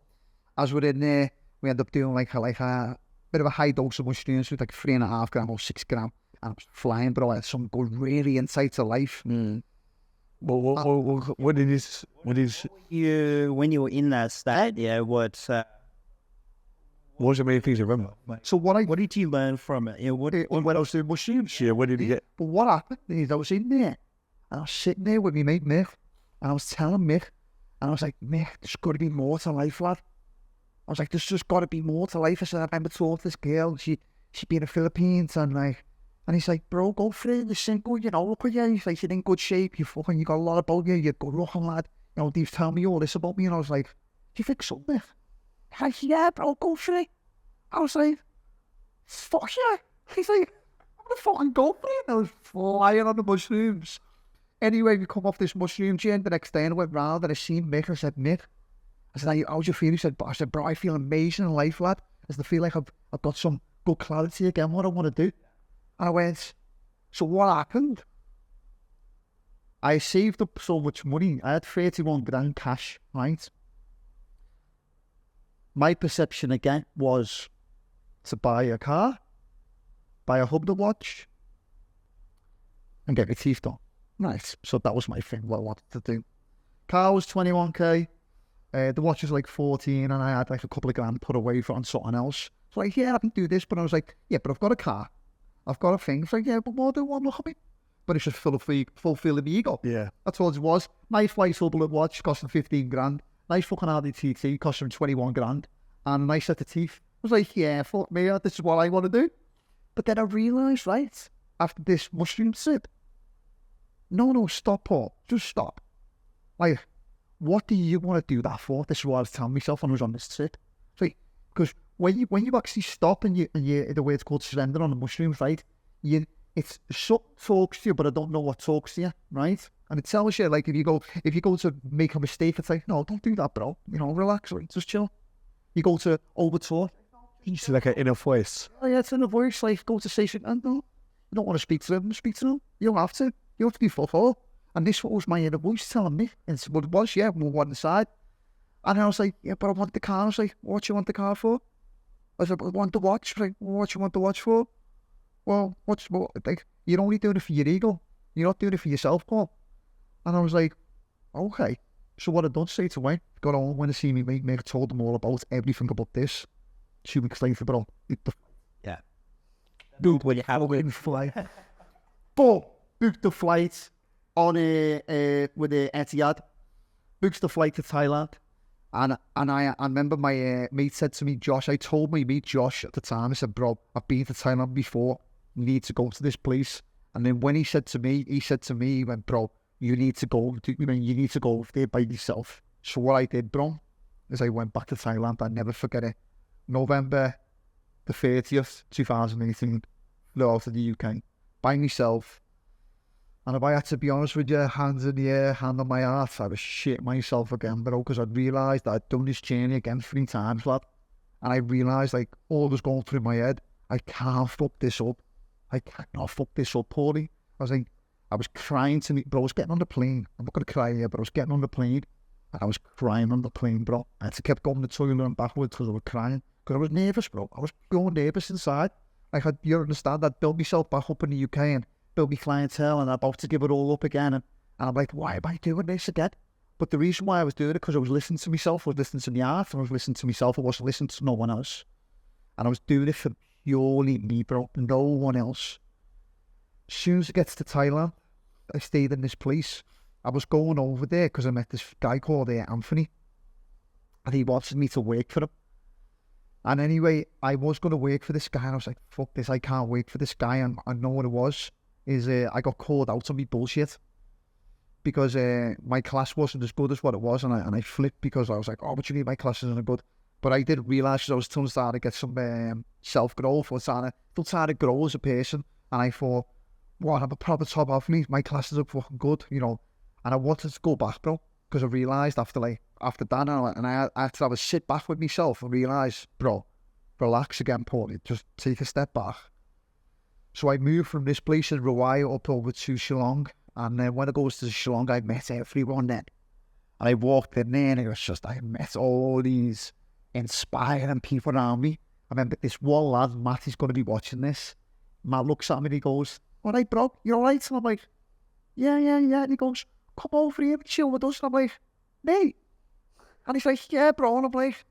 As we're in there, we end up doing like a bit of a high dose of mushrooms with like 3.5 grams or 6 grams. And I was flying, bro. I had some good, really insight to life. What is You, when you were in that state, yeah, what was the main things you remember? So what did you learn from it? Yeah, When I was doing mushrooms. Yeah, what did you get? But what happened is I was in there, and I was sitting there with my mate Mick, and I was telling Mick, and I was like, Mick, there's got to be more to life, lad. I was like, there's just got to be more to life. I said, I remember talking to this girl, she'd been in the Philippines, and he's like, bro, go for it, you're single, you know, look at you. He's like, you're in good shape, you got a lot about you, you're good looking, lad. You know, he's telling me all this about me, and I was like, do you think so, Mick? He's like, yeah, bro, go for it. I was like, fuck yeah. He's like, I'm gonna fucking go for it. And I was flying on the mushrooms. Anyway, we come off this mushroom chain the next day, and I went round and I seen Mick. I said, Mick, I said, how's you feel? He said, bro, I feel amazing in life, lad. I feel like I've got some good clarity again, what I want to do. And I went, so what happened? I saved up so much money. I had 31 grand cash, right? My perception again was to buy a car, buy a Hubner watch, and get my teeth done. Right, so that was my thing, what I wanted to do. Car was 21k, the watch was like 14, and I had like a couple of grand put away for on something else. So like, yeah, I can do this, but I was like, yeah, but I've got a car. I've got a thing. It's like, yeah, but what do I want? Look at me. but it's just fulfilling the ego. Yeah. That's all it was. Nice white Hubble watch costing 15 grand. Nice fucking RDTT costing 21 grand. And a nice set of teeth. I was like, yeah, fuck me, this is what I want to do. But then I realised, right, after this mushroom sip, no, stop, Paul. Just stop. Like, what do you want to do that for? This is what I was telling myself when I was on this sip. Like, because when you actually stop and you the way it's called surrender on the mushrooms, right? It's something talks to you, but I don't know what talks to you, right? And it tells you, like, if you go to make a mistake, it's like, no, don't do that, bro. You know, relax, right? Just chill. You go to overtalk. It's like an inner voice. Oh yeah, it's in a voice. Like, go to say something. No, you don't want to speak to them. Speak to them. You don't have to. You have to be fuck all. And this was my inner voice telling me. And what it was, yeah, we're on the side. And I was like, yeah, but I want the car. I was like, what do you want the car for? I said, I want the watch. Like, what do you want the watch for? Well, like, you're only doing it for your ego. You're not doing it for yourself, Paul. And I was like, okay. So what I done straight away, got on, when I see me mate, I told them all about everything about this. 2 weeks later, bro. Yeah. Dude, when you have a flight. But booked the flight on with the Etihad. Booked the flight to Thailand. And I remember my mate said to me, Josh, I told my mate Josh at the time, I said, bro, I've been to Thailand before. You need to go to this place. And then when he said to me, he went, bro, you need to go over there by yourself. So what I did, bro, is I went back to Thailand. I'll never forget it. November the 30th, 2018, flew out of the UK by myself. And if I had to be honest with you, hands in the air, hand on my heart, I was shit myself again, bro, because I'd realised I'd done this journey again 3 times, lad. And I realised, like, all was going through my head, I can't fuck this up. I cannot fuck this up, Paulie. I was crying to me, bro, I was getting on the plane. I'm not going to cry here, but I was getting on the plane. And I was crying on the plane, bro. I had to keep going to the toilet and backwards because I was crying. Because I was nervous, bro. I was going nervous inside. Like, you understand, I'd built myself back up in the UK and built my clientele and I'm about to give it all up again. And I'm like, why am I doing this again? But the reason why I was doing it, because I was listening to myself, I was listening to the art, and I was listening to myself, I wasn't listening to no one else. And I was doing it for purely me, bro. No one else. As soon as it gets to Thailand, I stayed in this place. I was going over there because I met this guy called Anthony. And he wanted me to work for him. And anyway, I was going to work for this guy. And I was like, fuck this, I can't wait for this guy. And I know what it was. I got called out on me bullshit. Because my class wasn't as good as what it was. And I flipped because I was like, oh, what do you mean my class isn't good? But I did realise, because I was still starting to get some self-growth. I was still trying to grow as a person. And I thought, what, I'm a proper top off me. My classes are fucking good, you know. And I wanted to go back, bro, because I realised after that, and after I would sit back with myself and realise, bro, relax again, Paul, just take a step back. So I moved from this place in Rawai up over to Shillong, and then when I goes to Shillong, I met everyone then. And I walked in there, and it was just, I met all these inspiring people around me. I remember this one lad, Matt, he's going to be watching this. Matt looks at me and he goes, all right, bro, you all right? And I'm like, yeah. And he goes, come over here and chill with us. And I'm like, mate. And he's like, yeah, bro. And I'm like,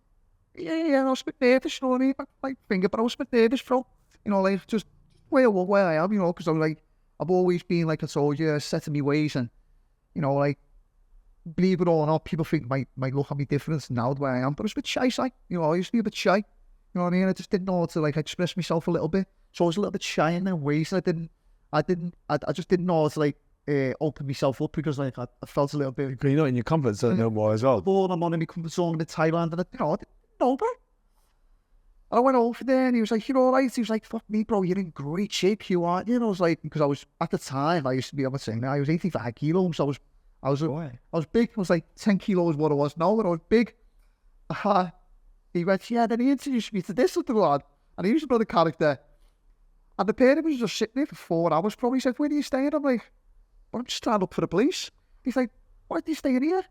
yeah, I was a bit nervous, you know what I mean? My finger, but I was a bit nervous, bro. You know, like, just where I am, you know, because I'm like, I've always been, like I told you, set in my ways. And, you know, like, believe it or not, people think might look at me different now the way I am. But I was a bit shy, like, you know, I used to be a bit shy. You know what I mean? I just didn't know how to, like, express myself a little bit. So I was a little bit shy in their ways. And I just didn't know how to, like, open myself up because, like, I felt a little bit. You're not in your comfort zone no more as well. I'm on in my comfort zone in Thailand, and I didn't know, bro. And I went over there, and he was like, "You're all right." He was like, "Fuck me, bro. You're in great shape. You are." You know, I was like, because I was at the time, I used to be able to say, I was 85 kilos. So I was big. I was like 10 kilos what I was now, but I was big. He went, yeah. Then he introduced me to this little lad, and he was another character. And the pair of us was just sitting there for 4 hours. Probably he said, "Where are you staying?" I'm like, "Well, I'm just trying up for the police." He's like, "Why are you staying here?"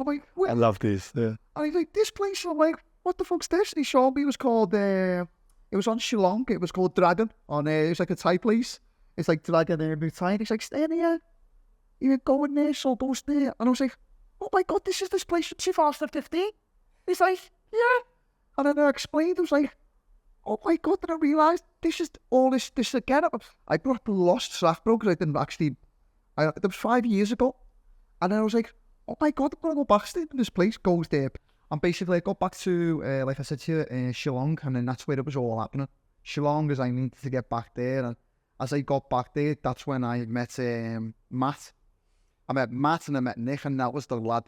I'm like, "Where?" I love this. Yeah. And he's like, "This place." And I'm like, "What the fuck's this?" And he showed me. It was called. It was on Shillong. It was called Dragon. It was like a Thai place. It's like Dragon Muay Thai. And he's like, "Stay here. You're going there, so go stay." And I was like, "Oh my god, this is this place from 2015." He's like, "Yeah." And then I explained. I was like, oh my God, then I realised this again. I brought the lost strap, bro, because I didn't actually, that was 5 years ago. And then I was like, oh my God, I'm going to go back to this place, goes there. And basically I got back to, like I said to you, Shillong, and then that's where it was all happening. Shillong, as I needed to get back there, and as I got back there, that's when I met Matt. I met Matt and I met Nick, and that was the lad,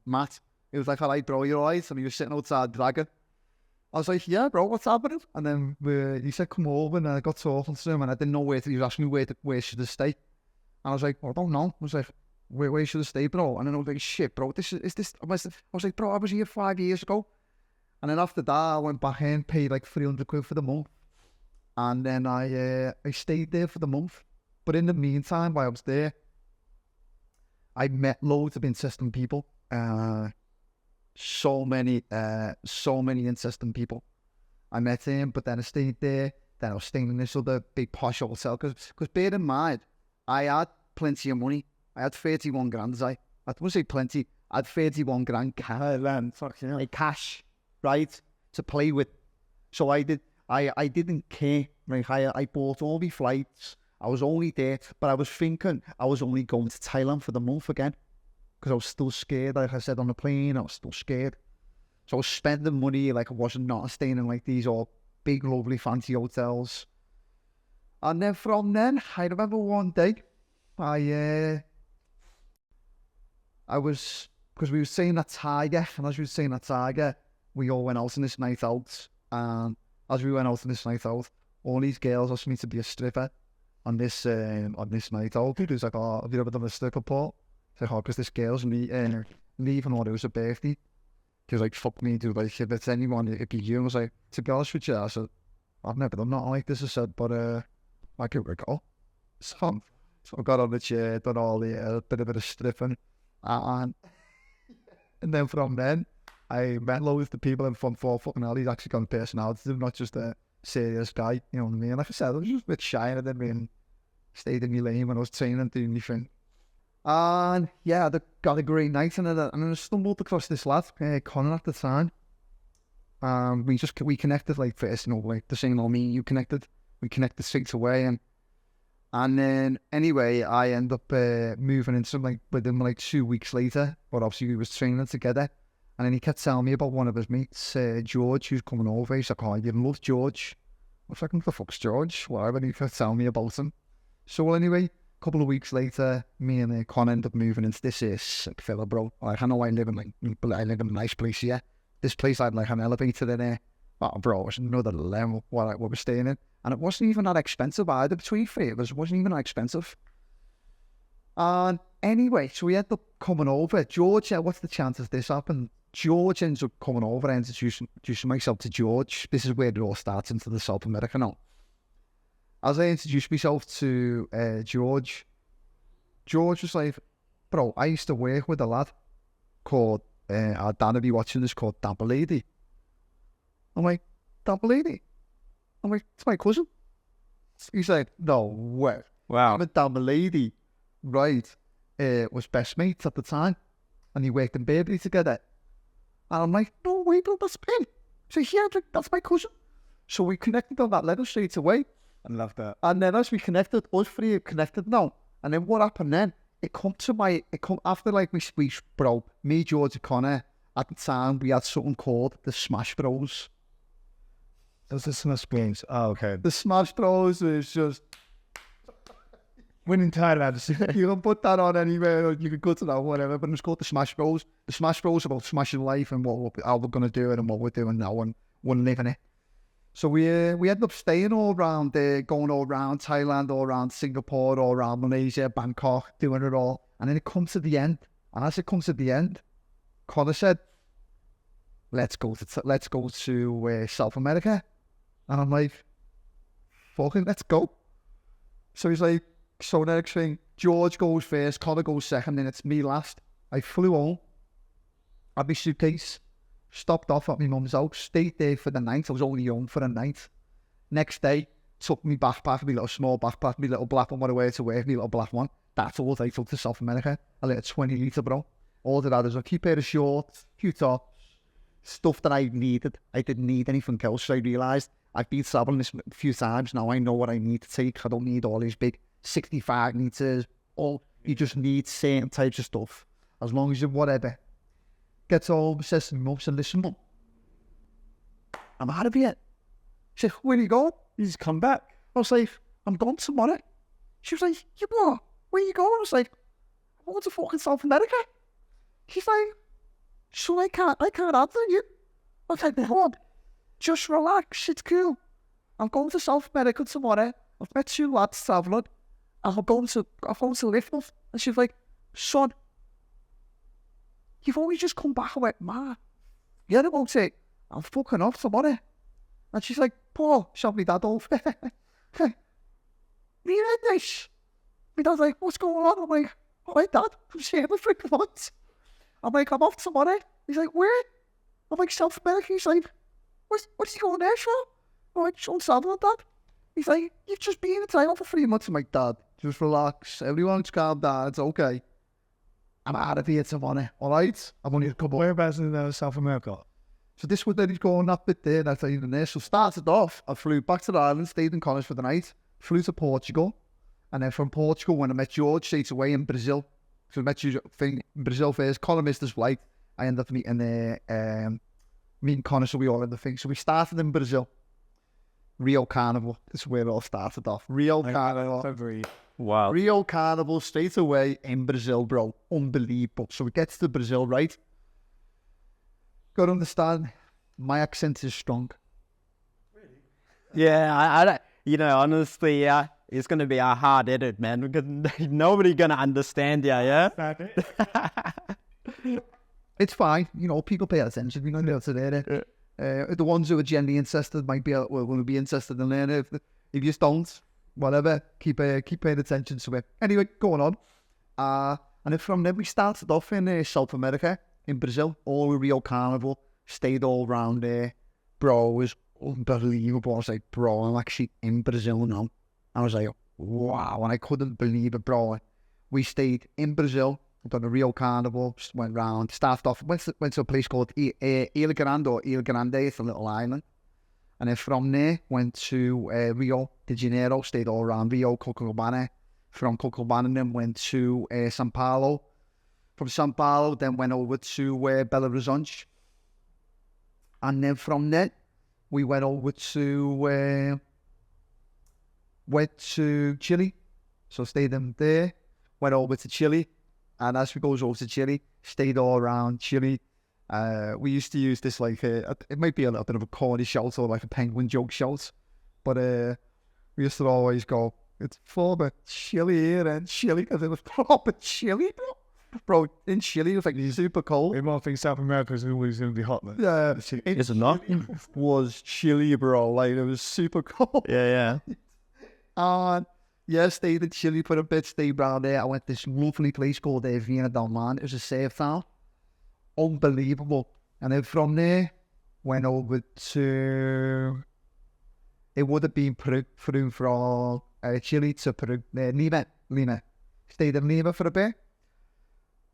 Matt. He was like, all right, bro, you all right? And he was sitting outside Dragon. I was like, yeah, bro, what's happening? And then he said, come over, and I got talking to him, and I didn't know he was asking me where should I stay. And I was like, well, I don't know. I was like, where should I stay, bro? And then I was like, shit, bro, I was like, bro, I was here 5 years ago. And then after that, I went back in, paid like 300 quid for the month. And then I stayed there for the month. But in the meantime, while I was there, I met loads of insistent people. So many insistent people. I met him, but then I stayed there. Then I was staying in this other big posh hotel. Because bear in mind, I had plenty of money. I had 31 grand, I wouldn't say plenty. I had 31 grand cash, right, to play with. So I didn't care. Like I bought all my flights. I was only there, but I was thinking I was only going to Thailand for the month again. Because I was still scared, like I said on the plane, I was still scared. So I was spending money like I wasn't not staying in like these all big, lovely, fancy hotels. And then from then, I remember one day, because we were staying at Tiger, and as we were staying at Tiger, we all went out on this night out. And as we went out on this night out, all these girls asked me to be a stripper on this night out. It was like, oh, have you ever done a stripper, Paul? It's like, oh, because this girl's leaving, or it was a birthday. She was like, fuck me, dude, like, if it's anyone, it'd be you. I was like, to be honest with you, I said, I've never done nothing like this, I said, but I give it a go. So I got on the chair, done all the bit of stripping, and then from then, I met loads of people, and from fucking hell, he's actually got a personality, not just a serious guy, you know what I mean? Like I said, I was just a bit shy, and I didn't really stayed in my lane when I was training, doing anything. And yeah, I got a great night, and then I stumbled across this lad, Conor at the time. We connected like first, like the same old me, you connected. We connected straight away, and then anyway, I end up moving into like within like 2 weeks later. But obviously we was training together, and then he kept telling me about one of his mates, George, who's coming over. He's like, oh, you love George. I was like, what the fuck's George? Whatever. And he kept telling me about him. So well, anyway, a couple of weeks later, me and Conor end up moving into this sick villa, bro. Like, I know I live in a nice place here. This place had like an elevator in there. Oh, bro, it was another level what we're staying in. And it wasn't even that expensive either, between three of us. It wasn't even that expensive. And anyway, so we end up coming over. George, what's the chances this happened? George ends up coming over. I introducing myself to George. This is where it all starts into the South America now. As I introduced myself to George was like, bro, I used to work with a lad called, Dan will be watching this, called Dabba Lady. I'm like, Dabba Lady? I'm like, it's my cousin. He's like, no way. Wow. I'm a Dabba Lady, right, was best mates at the time. And he worked in Burberry together. And I'm like, no way, bro, that's him. So yeah, that's my cousin. So we connected on that level straight away. I love that. And then as we connected, us three are connected now. And then what happened then? After like we bro, me, George and Conor, at the time we had something called the Smash Bros. Those are Smash Bros. Oh, okay. The Smash Bros is just winning Thailand. You can put that on anywhere, you can cut it out, whatever, but it's called the Smash Bros. The Smash Bros about smashing life and how we're gonna do it and what we're doing now and we're living it. So we ended up staying all around there, going all around Thailand, all around Singapore, all around Malaysia, Bangkok, doing it all. And then it comes to the end. And as it comes to the end, Conor said, let's go to South America. And I'm like, fucking let's go. So he's like, so next thing, George goes first, Conor goes second, then it's me last. I flew home, had my suitcase, stopped off at my mum's house, stayed there for the night. I was only young for the night. Next day, took me backpack, my little small backpack, my little black one, what I wear to work, my little black one. That's all I took to South America. A little 20 litre, bro. All that had is a key pair of shorts, few tops, stuff that I needed. I didn't need anything else. So I realised I've been travelling this a few times now. I know what I need to take. I don't need all these big 65 litres. You just need certain types of stuff. As long as you whatever. Gets home, says to me, Mum, listen, Mum, I'm out of here. She said, where are you going? You just come back. I was like, I'm going tomorrow. She was like, you what? Where are you going? I was like, I'm going to fucking South America. She's like, so I can't answer you. I was like, what? Just relax, it's cool. I'm going to South America tomorrow. I've met 2 lads travelling. And I'm going to Liverpool. And she's like, son, you've only just come back. I went, Ma, yeah, I won't say, I'm fucking off tomorrow. And she's like, Paul, shot me dad off. Me read this. My dad's like, what's going on? I'm like, all right, Dad, I'm staying for 3 months. I'm like, I'm off tomorrow. He's like, where? I'm like, South America. He's like, what's he going there for? I'm like, Sean Sandboarding, Dad. He's like, you've just been in Thailand for 3 months. I'm like, Dad, just relax. Everyone's calm down. It's okay. I'm out of here tomorrow. All right? I'm only a couple. Whereabouts in South America? So this was then he's going that bit there, that's even there. So started off, I flew back to the island, stayed in Conor for the night, flew to Portugal, and then from Portugal, when I met George, straight away in Brazil. So I met you in Brazil first. Conor missed his flight. I ended up meeting Conor, so we all had the thing. So we started in Brazil. Rio Carnival. This is where it all started off. Rio Carnival. February. Wow. Rio Carnival straight away in Brazil, bro. Unbelievable. So we get to Brazil, right? Got to understand, my accent is strong. Yeah, I don't, honestly, it's going to be a hard edit, man, because nobody's going to understand you, yeah? It's fine. People pay attention. We know they'll to learn it. The ones who are genuinely interested might be will be interested in learning. If you don't, whatever, keep paying attention to it. Anyway, going on. And then from there, we started off in South America, in Brazil, all the Rio Carnival, stayed all around there. Bro, it was unbelievable. I was like, bro, I'm actually in Brazil now. I was like, wow, and I couldn't believe it, bro. We stayed in Brazil, done the Rio Carnival, just went round, started off, went to a place called Ilha Grande, or Ilha Grande, it's a little island. And then from there, went to Rio de Janeiro, stayed all around Rio, Copacabana. From Copacabana, then went to São Paulo. From São Paulo, then went over to Belo Horizonte. And then from there, we went over to Chile. So stayed in there, went over to Chile. And as we goes over to Chile, stayed all around Chile. We used to use this it might be a little bit of a corny shout or like a penguin joke shout. But we used to always go, it's for Chile here and Chile, because it was proper Chile, bro. Bro, in Chile, it was like super cold. Everyone thinks South America is always going to be hot, man. Yeah, Is it not? was Chile, bro. Like, it was super cold. Yeah. And yeah, stayed in Chile for a bit, stayed around there. I went to this lovely place called Viana del Mar. It was a surf town. Unbelievable. And then from there, went over to, it would have been Peru from Chile to Peru, Lima. Stayed in Lima for a bit.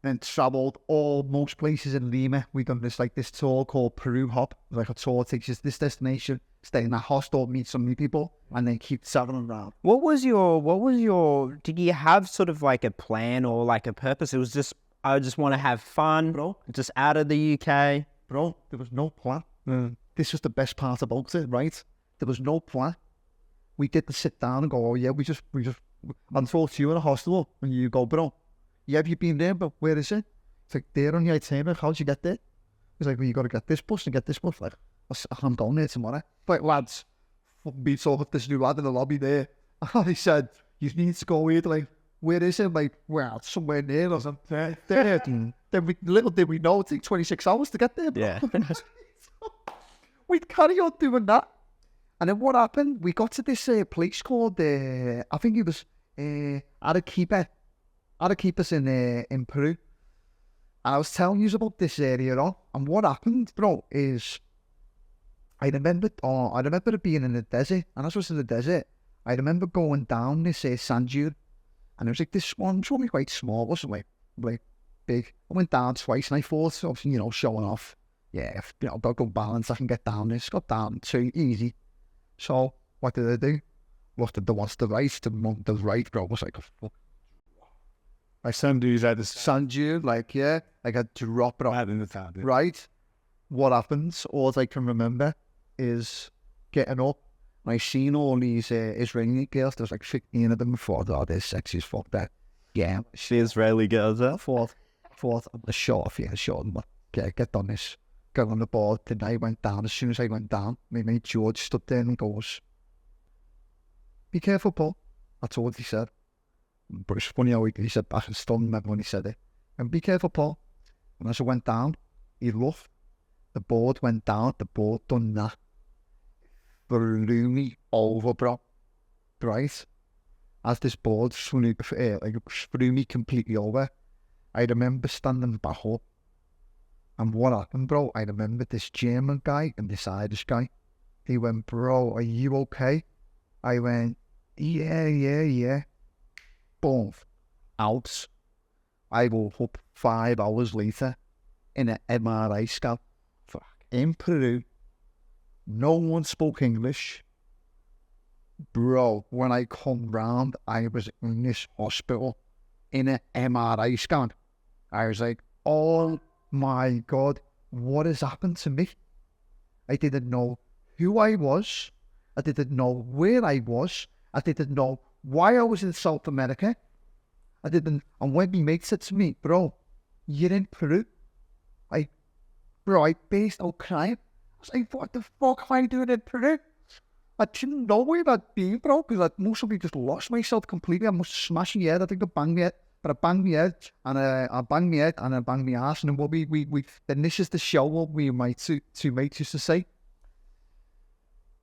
Then travelled most places in Lima. We done this tour called Peru Hop. It was like a tour, takes you to this destination, stay in a hostel, meet some new people, and then keep travelling around. What was your, did you have sort of like a plan or like a purpose? It was just, I just want to have fun, bro. Just out of the UK. Bro, there was no plan. This was the best part about it, right? There was no plan. We didn't sit down and go, oh yeah, we just, and talk to you in a hostel, and you go, bro, yeah, have you been there, but where is it? It's like, there on your itinerary, how'd you get there? He's like, well, you got to get this bus and get this bus. Like, I'm going there tomorrow. Like, lads, be talking with this new lad in the lobby there. And he said, you need to go here. Like, where is it? Like, well, somewhere near or something. There. Then little did we know, it take 26 hours to get there. Bro. Yeah. We'd carry on doing that. And then what happened? We got to this place called, I think it was Arequipa. Arequipa's in Peru. And I was telling you about this area on. And what happened, bro, is I remember it being in the desert. And as I was in the desert, I remember going down this sand dune. And it was like this one, it was only quite small, wasn't like big. I went down twice and I thought, obviously, showing off. yeah, I've got good balance, I can get down this. Got down too easy. So what did I do? Looked at the ones to the right, the right, bro, was like, fuck. I send dudes at the Sand dune, like, yeah, like I drop it off. out in the town. Right? What happens, all I can remember is getting up, and I seen all these Israeli girls. There was like 15 of them before. Oh, they're sexy as fuck. That, yeah. She Israeli girls, I thought, I'm the short off, yeah, short. Get on this. Got on the board. Then I went down. As soon as I went down, my mate George stood there and goes, "Be careful, Paul." That's all he said. But it's funny how he said, I can still remember when he said it. And be careful, Paul. And as I went down, he looked. The board went down. The board done that. Blew me over, bro. Right? As this board threw me completely over, I remember standing back up. And what happened, bro? I remember this German guy and this Irish guy. He went, "Bro, are you okay?" I went, yeah. Boom. Out. I woke up 5 hours later in an MRI scan. In Peru. No one spoke English. Bro, when I come round, I was in this hospital in an MRI scan. I was like, oh my God, what has happened to me? I didn't know who I was. I didn't know where I was. I didn't know why I was in South America. And when my mate said to me, "Bro, you're in Peru," I burst out crying. I was like, what the fuck am I doing in Peru? I didn't know where I'd been, bro, because I mostly just lost myself completely. I must smash my head. I think I banged my head, but I banged my head, and I banged my head, and I banged my ass, and then we then this is the show, what we my two mates used to say.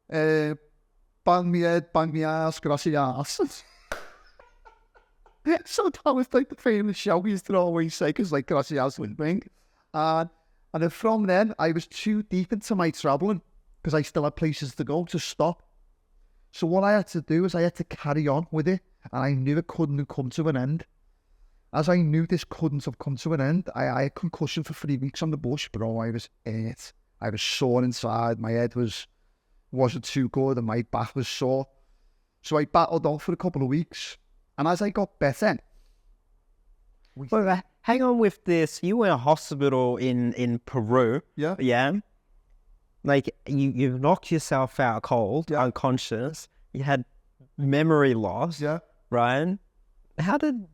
Bang my head, bang my ass, grassy ass. So that was like the famous show we used to always say, because like grassy ass would bring. And then from then, I was too deep into my travelling, because I still had places to go, to stop. So what I had to do is I had to carry on with it, and I knew it couldn't have come to an end. As I knew this couldn't have come to an end, I had concussion for 3 weeks on the bush, bro. I was hurt. I was sore inside. My head wasn't too good, and my back was sore. So I battled on for a couple of weeks, and as I got better... Well, hang on with this. You were in a hospital in Peru. Yeah. Yeah. Like, you've knocked yourself out cold, unconscious. You had memory loss. Yeah. Right? How did...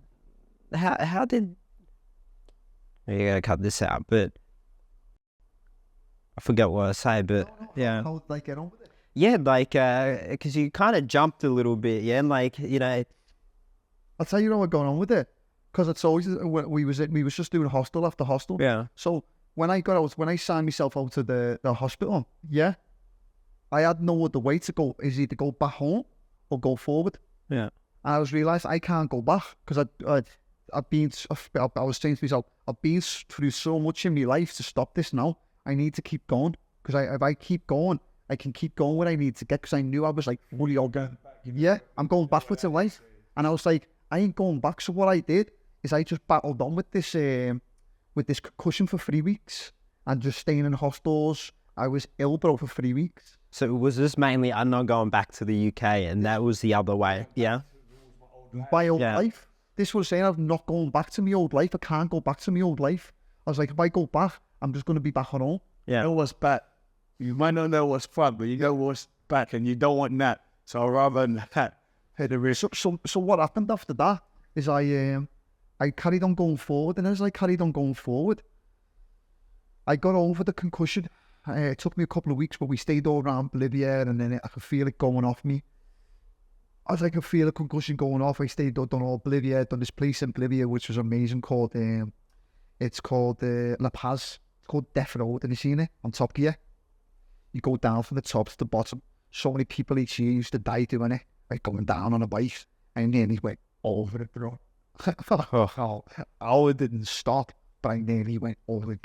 You gotta cut this out, but... I forget what I say, but... Yeah. How did I get on with it? Yeah, like, because you kind of jumped a little bit, yeah? Like, you know... I'll tell you how I got on with it. Because it's always, we was just doing hostel after hostel. Yeah. So when I signed myself out to the hospital, yeah, I had no other way to go. Is either go back home or go forward. Yeah. And I realised I can't go back, because I was saying to myself, I've been through so much in my life to stop this now. I need to keep going, because if I keep going, I can keep going where I need to get, because I knew I was like, fully going. Yeah, I'm going backwards in life. And I was like, I ain't going back. So what I did is I just battled on with this concussion for 3 weeks, and just staying in hostels. I was ill, bro, for 3 weeks. So was this mainly, I'm not going back to the UK, and that was the other way, yeah? My old life. This was saying I'm not going back to my old life. I can't go back to my old life. I was like, if I go back, I'm just going to be back on home. Yeah. You know what's back. You might not know what's front, but you know what's back, and you don't want that. So rather than that, hit the risk. So what happened after that is I carried on going forward, and as I carried on going forward, I got over the concussion. It took me a couple of weeks, but we stayed all around Bolivia, and then I could feel it going off me. As I could feel the concussion going off, I stayed done all Bolivia, done this place in Bolivia, which was amazing, called it's called La Paz. It's called Death Road. Have you seen it? On Top Gear. You go down from the top to the bottom. So many people each year used to die doing it, like going down on a bike. I nearly went over it, bro. I didn't stop, but I nearly went over it.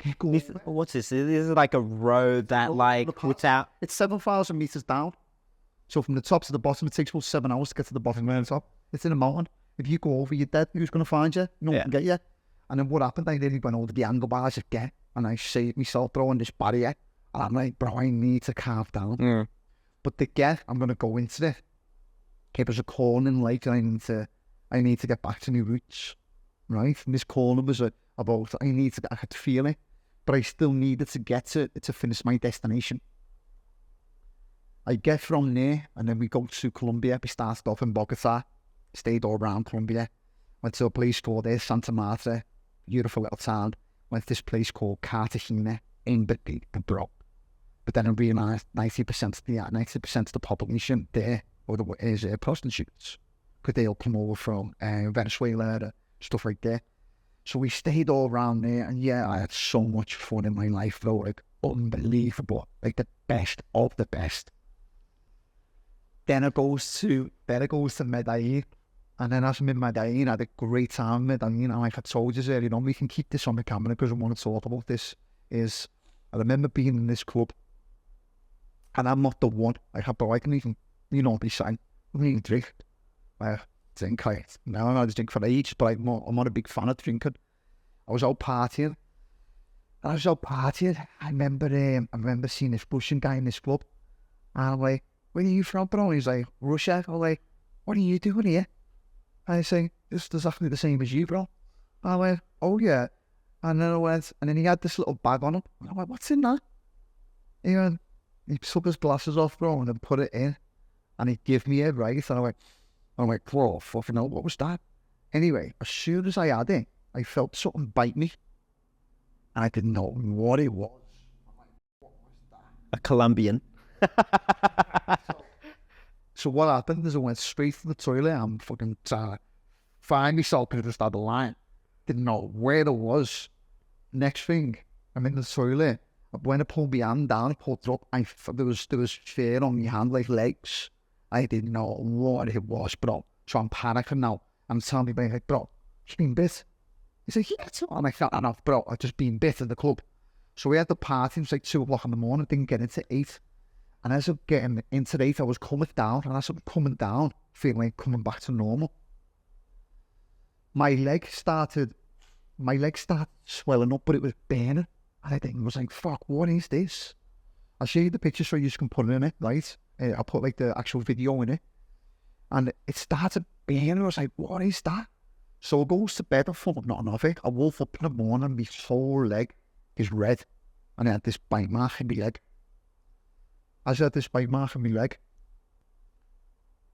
What's this? This is like a road that puts out... It's 7,000 meters down. So from the top to the bottom, it takes about 7 hours to get to the bottom of the top. It's in a mountain. If you go over, you're dead. Who's going to find you? No one can get you. And then what happened, I nearly went over the angle bars again, and I saved myself throwing this barrier. And I'm like, bro, I need to calm down. But again, I'm going to go into it. It was a calling like I need to get back to my roots, right? And this calling was about, I had to feel it, but I still needed to get to finish my destination. I get from there, and then we go to Colombia. We started off in Bogota, stayed all around Colombia, went to a place called Santa Marta, beautiful little town. Went to this place called Cartagena in Peru. But then I realised 90% of the population there is prostitutes, because they'll come over from Venezuela, stuff like that. So we stayed all around there, and yeah, I had so much fun in my life, though, like unbelievable, like the best of the best. Then it goes to Medellin, and then as I'm in Medellin, I had a great time in Medellin. And like I told you earlier on, we can keep this on the camera because I want to talk about this. I remember being in this club, and I'm not the one. Like, I can even, be saying, I don't even drink. I drink, now I'm not drink for age, but I'm not a big fan of drinking. I was out partying. I remember seeing this Russian guy in this club, and I'm like, where are you from, bro? And he's like, Russia. I'm like, what are you doing here? And I say, it's exactly the same as you, bro. I went, oh yeah. And then and then he had this little bag on him. And I went, what's in that? He took his glasses off, bro, and then put it in. And he gave me it, right? And I went, bro, fucking hell, what was that? Anyway, as soon as I had it, I felt something bite me. And I didn't know what it was. I'm like, what was that? A Colombian. So what happened is I went straight to the toilet. I'm fucking find myself because I just had a line. Didn't know where it was. Next thing, I'm in the toilet. When I pulled my hand down, I pulled it up. There was fur on my hand, like legs. I didn't know what it was, bro. So I'm panicking now. I'm telling me, like, bro, you've been bit. He's like, yeah, it's not. I'm like, no, bro, I've just been bit in the club. So we had the party. It was like 2 o'clock in the morning. Didn't get into 8. And as I'm getting into 8, I was coming down. And as I'm coming down, feeling like coming back to normal. My leg started swelling up, but it was burning. And I was like, fuck, what is this? I'll show you the picture so you can put it in it, right? I'll put like the actual video in it. And it started burning. I was like, what is that? So I goes to bed, I thought nothing of it. I woke up in the morning, my whole leg is red. And I had this bite mark in my leg. As I had this bite mark in my leg,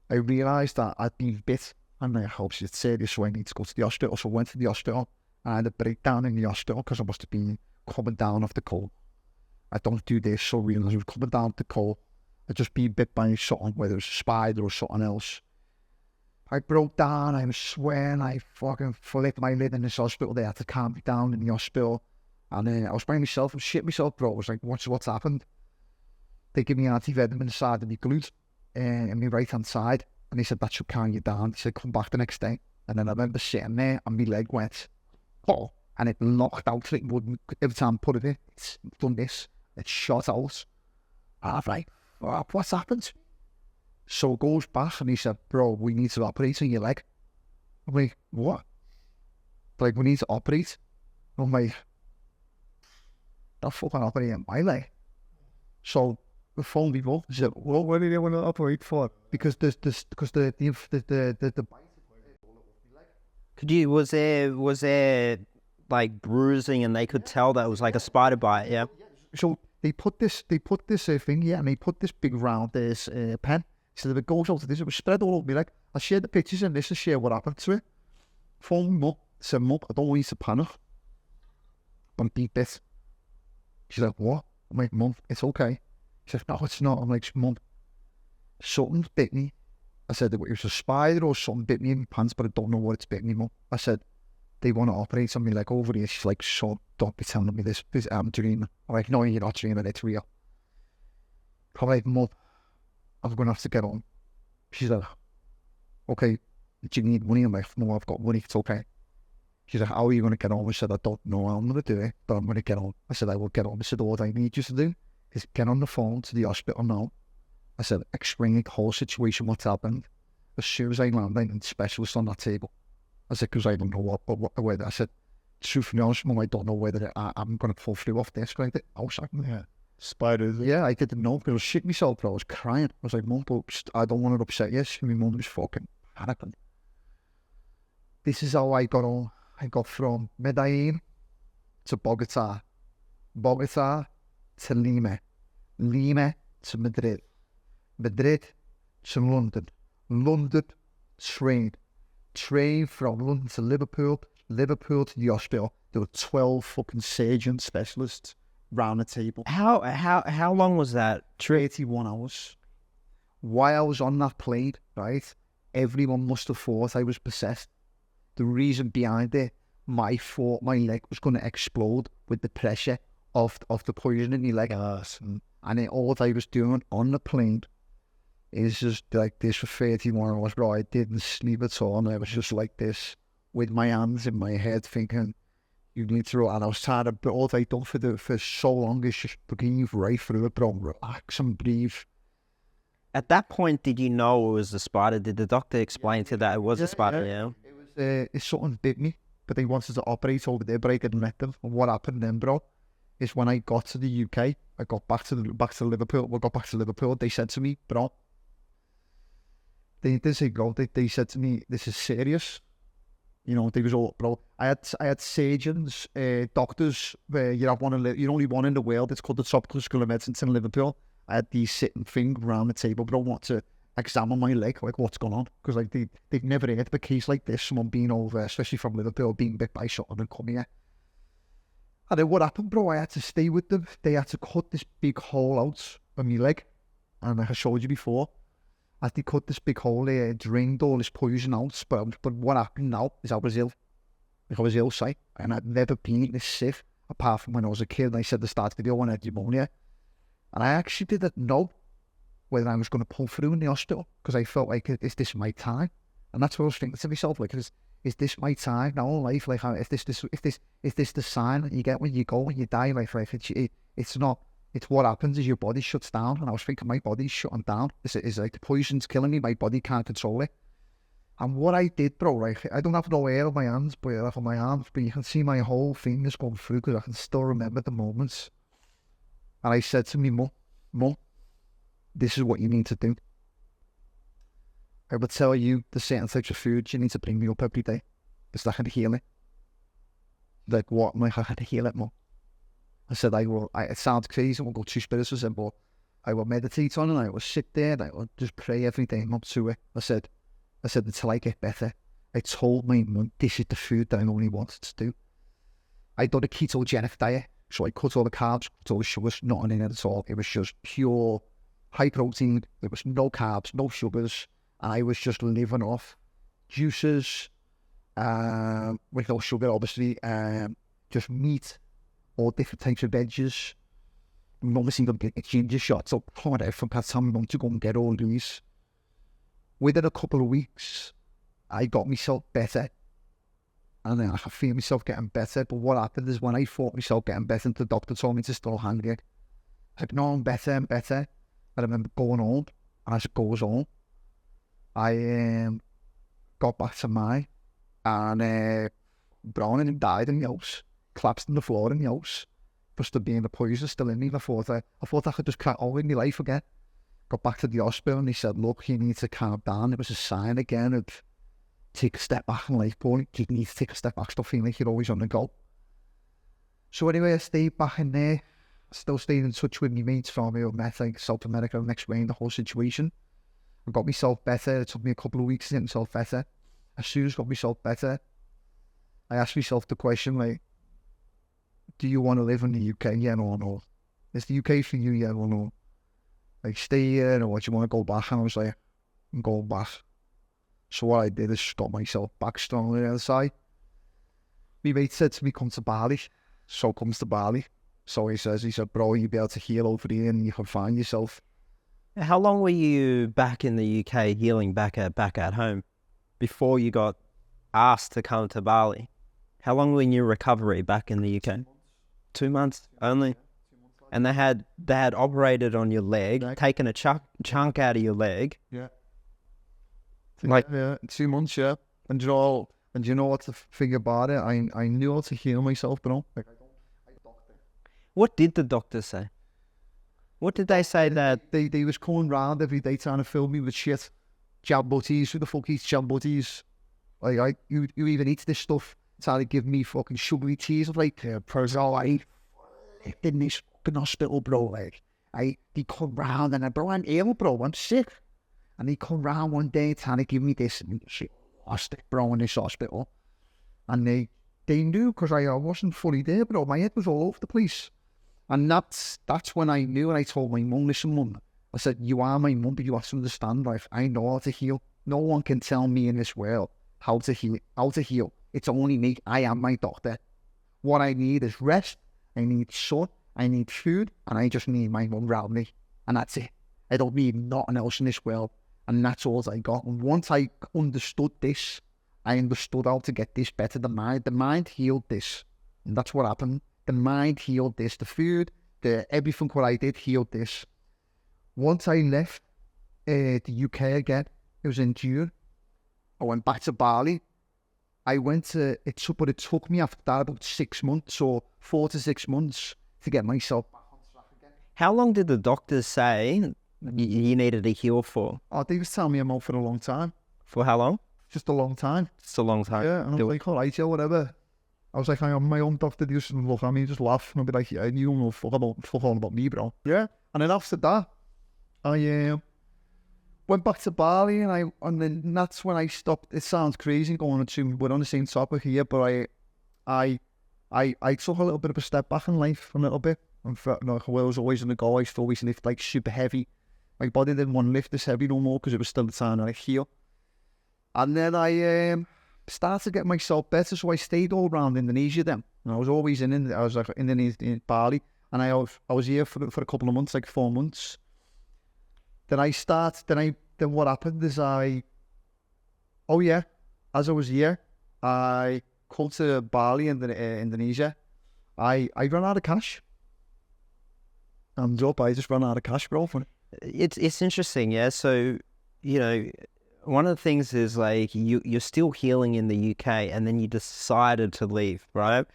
I realised that I'd been bit. And I hope it's serious, so I need to go to the hospital. So I went to the hospital, and I had a breakdown in the hospital because I must have been coming down off the cold. I don't do this so real. I was coming down the cold. I'd just been bit by something, whether it was a spider or something else. I broke down, I was swearing, I fucking flipped my lid in this hospital. They had to calm me down in the hospital. And I was by myself, I shit myself, bro. I was like, what's happened? They give me anti-venom inside of my glute, in my right hand side. And they said, that should calm you down. They said, come back the next day. And then I remember sitting there and my leg went, oh, and it knocked out. It wouldn't, every time I put it in, it's done this. It shot out. And I'm like, oh, what's happened? So it goes back and he said, bro, we need to operate on your leg. I'm like, what? Like, we need to operate? I'm like, not fucking operate on my leg. So the phone people said, well, what do they want to operate for? Because the Could you, was there like bruising and they could tell that it was like a spider bite, yeah? So they put this thing, yeah, and they put this big round, this pen. So if it goes out to this, it was spread all over me. Like, I shared the pictures and this to share what happened to it. Phone me up, said, Mum, I don't want you to panic, but I'm beat bit. She's like, what? I'm like, Mum, it's okay. She said, no, it's not. I'm like, Mum, something bit me. I said, it was a spider or something bit me in my pants, but I don't know what it's bit me, Mum. I said, they want to operate on me like over here. She's like, so don't be telling me this. I'm dreaming. I'm like, no, you're not dreaming, it's real. I'm like, Mum, I'm going to have to get on. She's like, okay, do you need money? I'm like, no, I've got money, it's okay. She's like, how are you going to get on? I said, I don't know how I'm going to do it, but I'm going to get on. I said, I will get on. I said, all I need you to do is get on the phone to the hospital now. I said, explain the whole situation, what's happened. As soon as I land, I need a specialist on that table. I said, because I don't know what I said, truthfully honest, Mum, I don't know whether I'm going to pull through off this. Right? I was like, Yeah. Spiders. yeah, I didn't know. But I was shitting myself, but I was crying. I was like, Mum, but I don't want to upset you. So my mum was fucking panicking. This is how I got on. I got from Medellin to Bogota, Bogota to Lima, Lima to Madrid, Madrid to London, London train from London to Liverpool, Liverpool to the hospital. There were 12 fucking surgeon specialists round the table. How long was that trip? 81 hours. While I was on that plane, right, everyone must have thought I was possessed. The reason behind it, my leg was going to explode with the pressure of the poison in your leg. Yes. And all I was doing on the plane is just like this for 31 hours, bro. I didn't sleep at all, and I was just like this with my hands in my head thinking, you need to, and I was trying to, but all I done for so long is just breathe right through it, bro. Relax and breathe. At that point, did you know it was a spider? Did the doctor explain to that it was a spider? Yeah. It was something bit me, but they wanted to operate over there, but I didn't let them. And what happened then, bro, is when I got to the UK, I got back to Liverpool. We got back to Liverpool. They said to me, bro, they said to me, this is serious. You know, they was all, bro. I had surgeons, doctors. You have you're only one in the world. It's called the Tropical School of Medicine in Liverpool. I had these sitting thing around the table, but I want to examine my leg, like what's going on, because like they've never heard of a case like this. Someone being over, especially from Liverpool, being bit by something and come here. And then what happened, bro? I had to stay with them. They had to cut this big hole out of my leg, and like I showed you before, as they cut this big hole, they drained all this poison out. But what happened now is I was ill. Like I was ill sick, and I'd never been this sick apart from when I was a kid. And I said at the start of the video when I had pneumonia, and I actually didn't know whether I was going to pull through in the hospital, because I felt like, is this my time? And that's what I was thinking to myself, like, is this my time now in life? Like, is this the sign that you get when you go, when you die? Like it's not. It's what happens is your body shuts down. And I was thinking, my body's shutting down. Is like the poison's killing me. My body can't control it. And what I did, bro, right, I don't have no hair on my hands, but on my arms, but you can see my whole fingers going through, because I can still remember the moments. And I said to me, Mum, this is what you need to do. I would tell you the certain types of foods you need to bring me up every day, because that can heal it. Like what? Like I can heal it, Mum. I said it sounds crazy, I won't go too spiritual, but I will meditate on it, and I will sit there, and I will just pray every day up to it. I said until I get better. I told my mum this is the food that I only wanted to do. I done a ketogenic diet, so I cut all the carbs, cut all the sugars, nothing in it at all. It was just pure high protein. There was no carbs, no sugars, and I was just living off juices, with no sugar, obviously, just meat, all different types of veggies. Mum seemed to get a ginger shot, so from that time, Mum to go and get all these. Within a couple of weeks, I got myself better, and then I could feel myself getting better. But what happened is when I thought myself getting better, the doctor told me to still hang it. I said, no, I'm better and better. I remember going home, and as it goes on, I got back to mine, and Brown and him died in the house, collapsed on the floor in the house, must have been the poison still in me. I thought I could just crack on with my life again. Got back to the hospital, and he said, look, you need to calm down. It was a sign again of take a step back in life, boy. You need to take a step back, stop feeling like you're always on the go. So anyway, I stayed back in there. I still stayed in touch with my mates from here, met like South America, and explained the whole situation. I got myself better. It took me a couple of weeks to get myself better. As soon as I got myself better, I asked myself the question, like, do you want to live in the UK? Yeah, no, no. Is the UK for you? Yeah, or no? Like, stay here, or do you want to go back? And I was like, I'm going back. So what I did is got myself back strong on the other side. My mate said to me, come to Bali. So comes to Bali. So he said, bro, you'll be able to heal over here and you can find yourself. How long were you back in the UK healing back at home before you got asked to come to Bali? How long were in your recovery back in the UK? 2 months only? And they had operated on your leg, taken a chunk out of your leg. Yeah. Like, yeah, 2 months, yeah. And And you know what the thing about it? I knew how to heal myself, bro. Like, I doctor. What did the doctor say? What did they say that... They was coming round every day trying to fill me with shit. Jab butties. Who the fuck eats jab butties? Like, you even eat this stuff. Trying to give me fucking sugary teas. I'm like, Prozac, I lived in this fucking hospital, bro. Like, they come round and bro, I'm ill, bro. I'm sick. And they come round one day trying to give me this and shit. Lost it, bro, in this hospital. And they knew because I wasn't fully there, bro. My head was all over the place. And that's when I knew, and I told my mum, listen, mum, I said, you are my mum, but you have to understand, like, I know how to heal. No one can tell me in this world how to heal. It's only me. I am my doctor. What I need is rest. I need sun. I need food. And I just need my mum around me. And that's it. I don't need nothing else in this world. And that's all I got. And once I understood this, I understood how to get this better. The mind healed this. And that's what happened. The mind healed this. The food, everything what I did healed this. Once I left the UK again, it was in June. I went back to Bali. It took me after that about 6 months or 4 to 6 months to get myself back on track again. How long did the doctors say you needed to heal for? Oh, they was telling me I'm out for a long time. For how long? Just a long time. It's a long time. Yeah, and I was like, all right, yeah, whatever. I was like, I am my own doctor. They used to look at me, just laugh, and I'd be like, yeah, you don't know fuck all about me, bro. Yeah. And then after that, I went back to Bali, and then that's when I stopped. It sounds crazy going into, we're on the same topic here, but I took a little bit of a step back in life, a little bit. And like, I was always on the go. I used to always lift like super heavy. My body didn't want to lift this heavy no more because it was still the time that I heal. And then I started to get myself better, so I stayed all around Indonesia then. And I was always I was like in Bali, and I was here for a couple of months, like 4 months. Then what happened is as I was here, I come to Bali in Indonesia. I ran out of cash. I just ran out of cash, bro. It's interesting, yeah. So, you know, one of the things is like you're still healing in the UK, and then you decided to leave, right?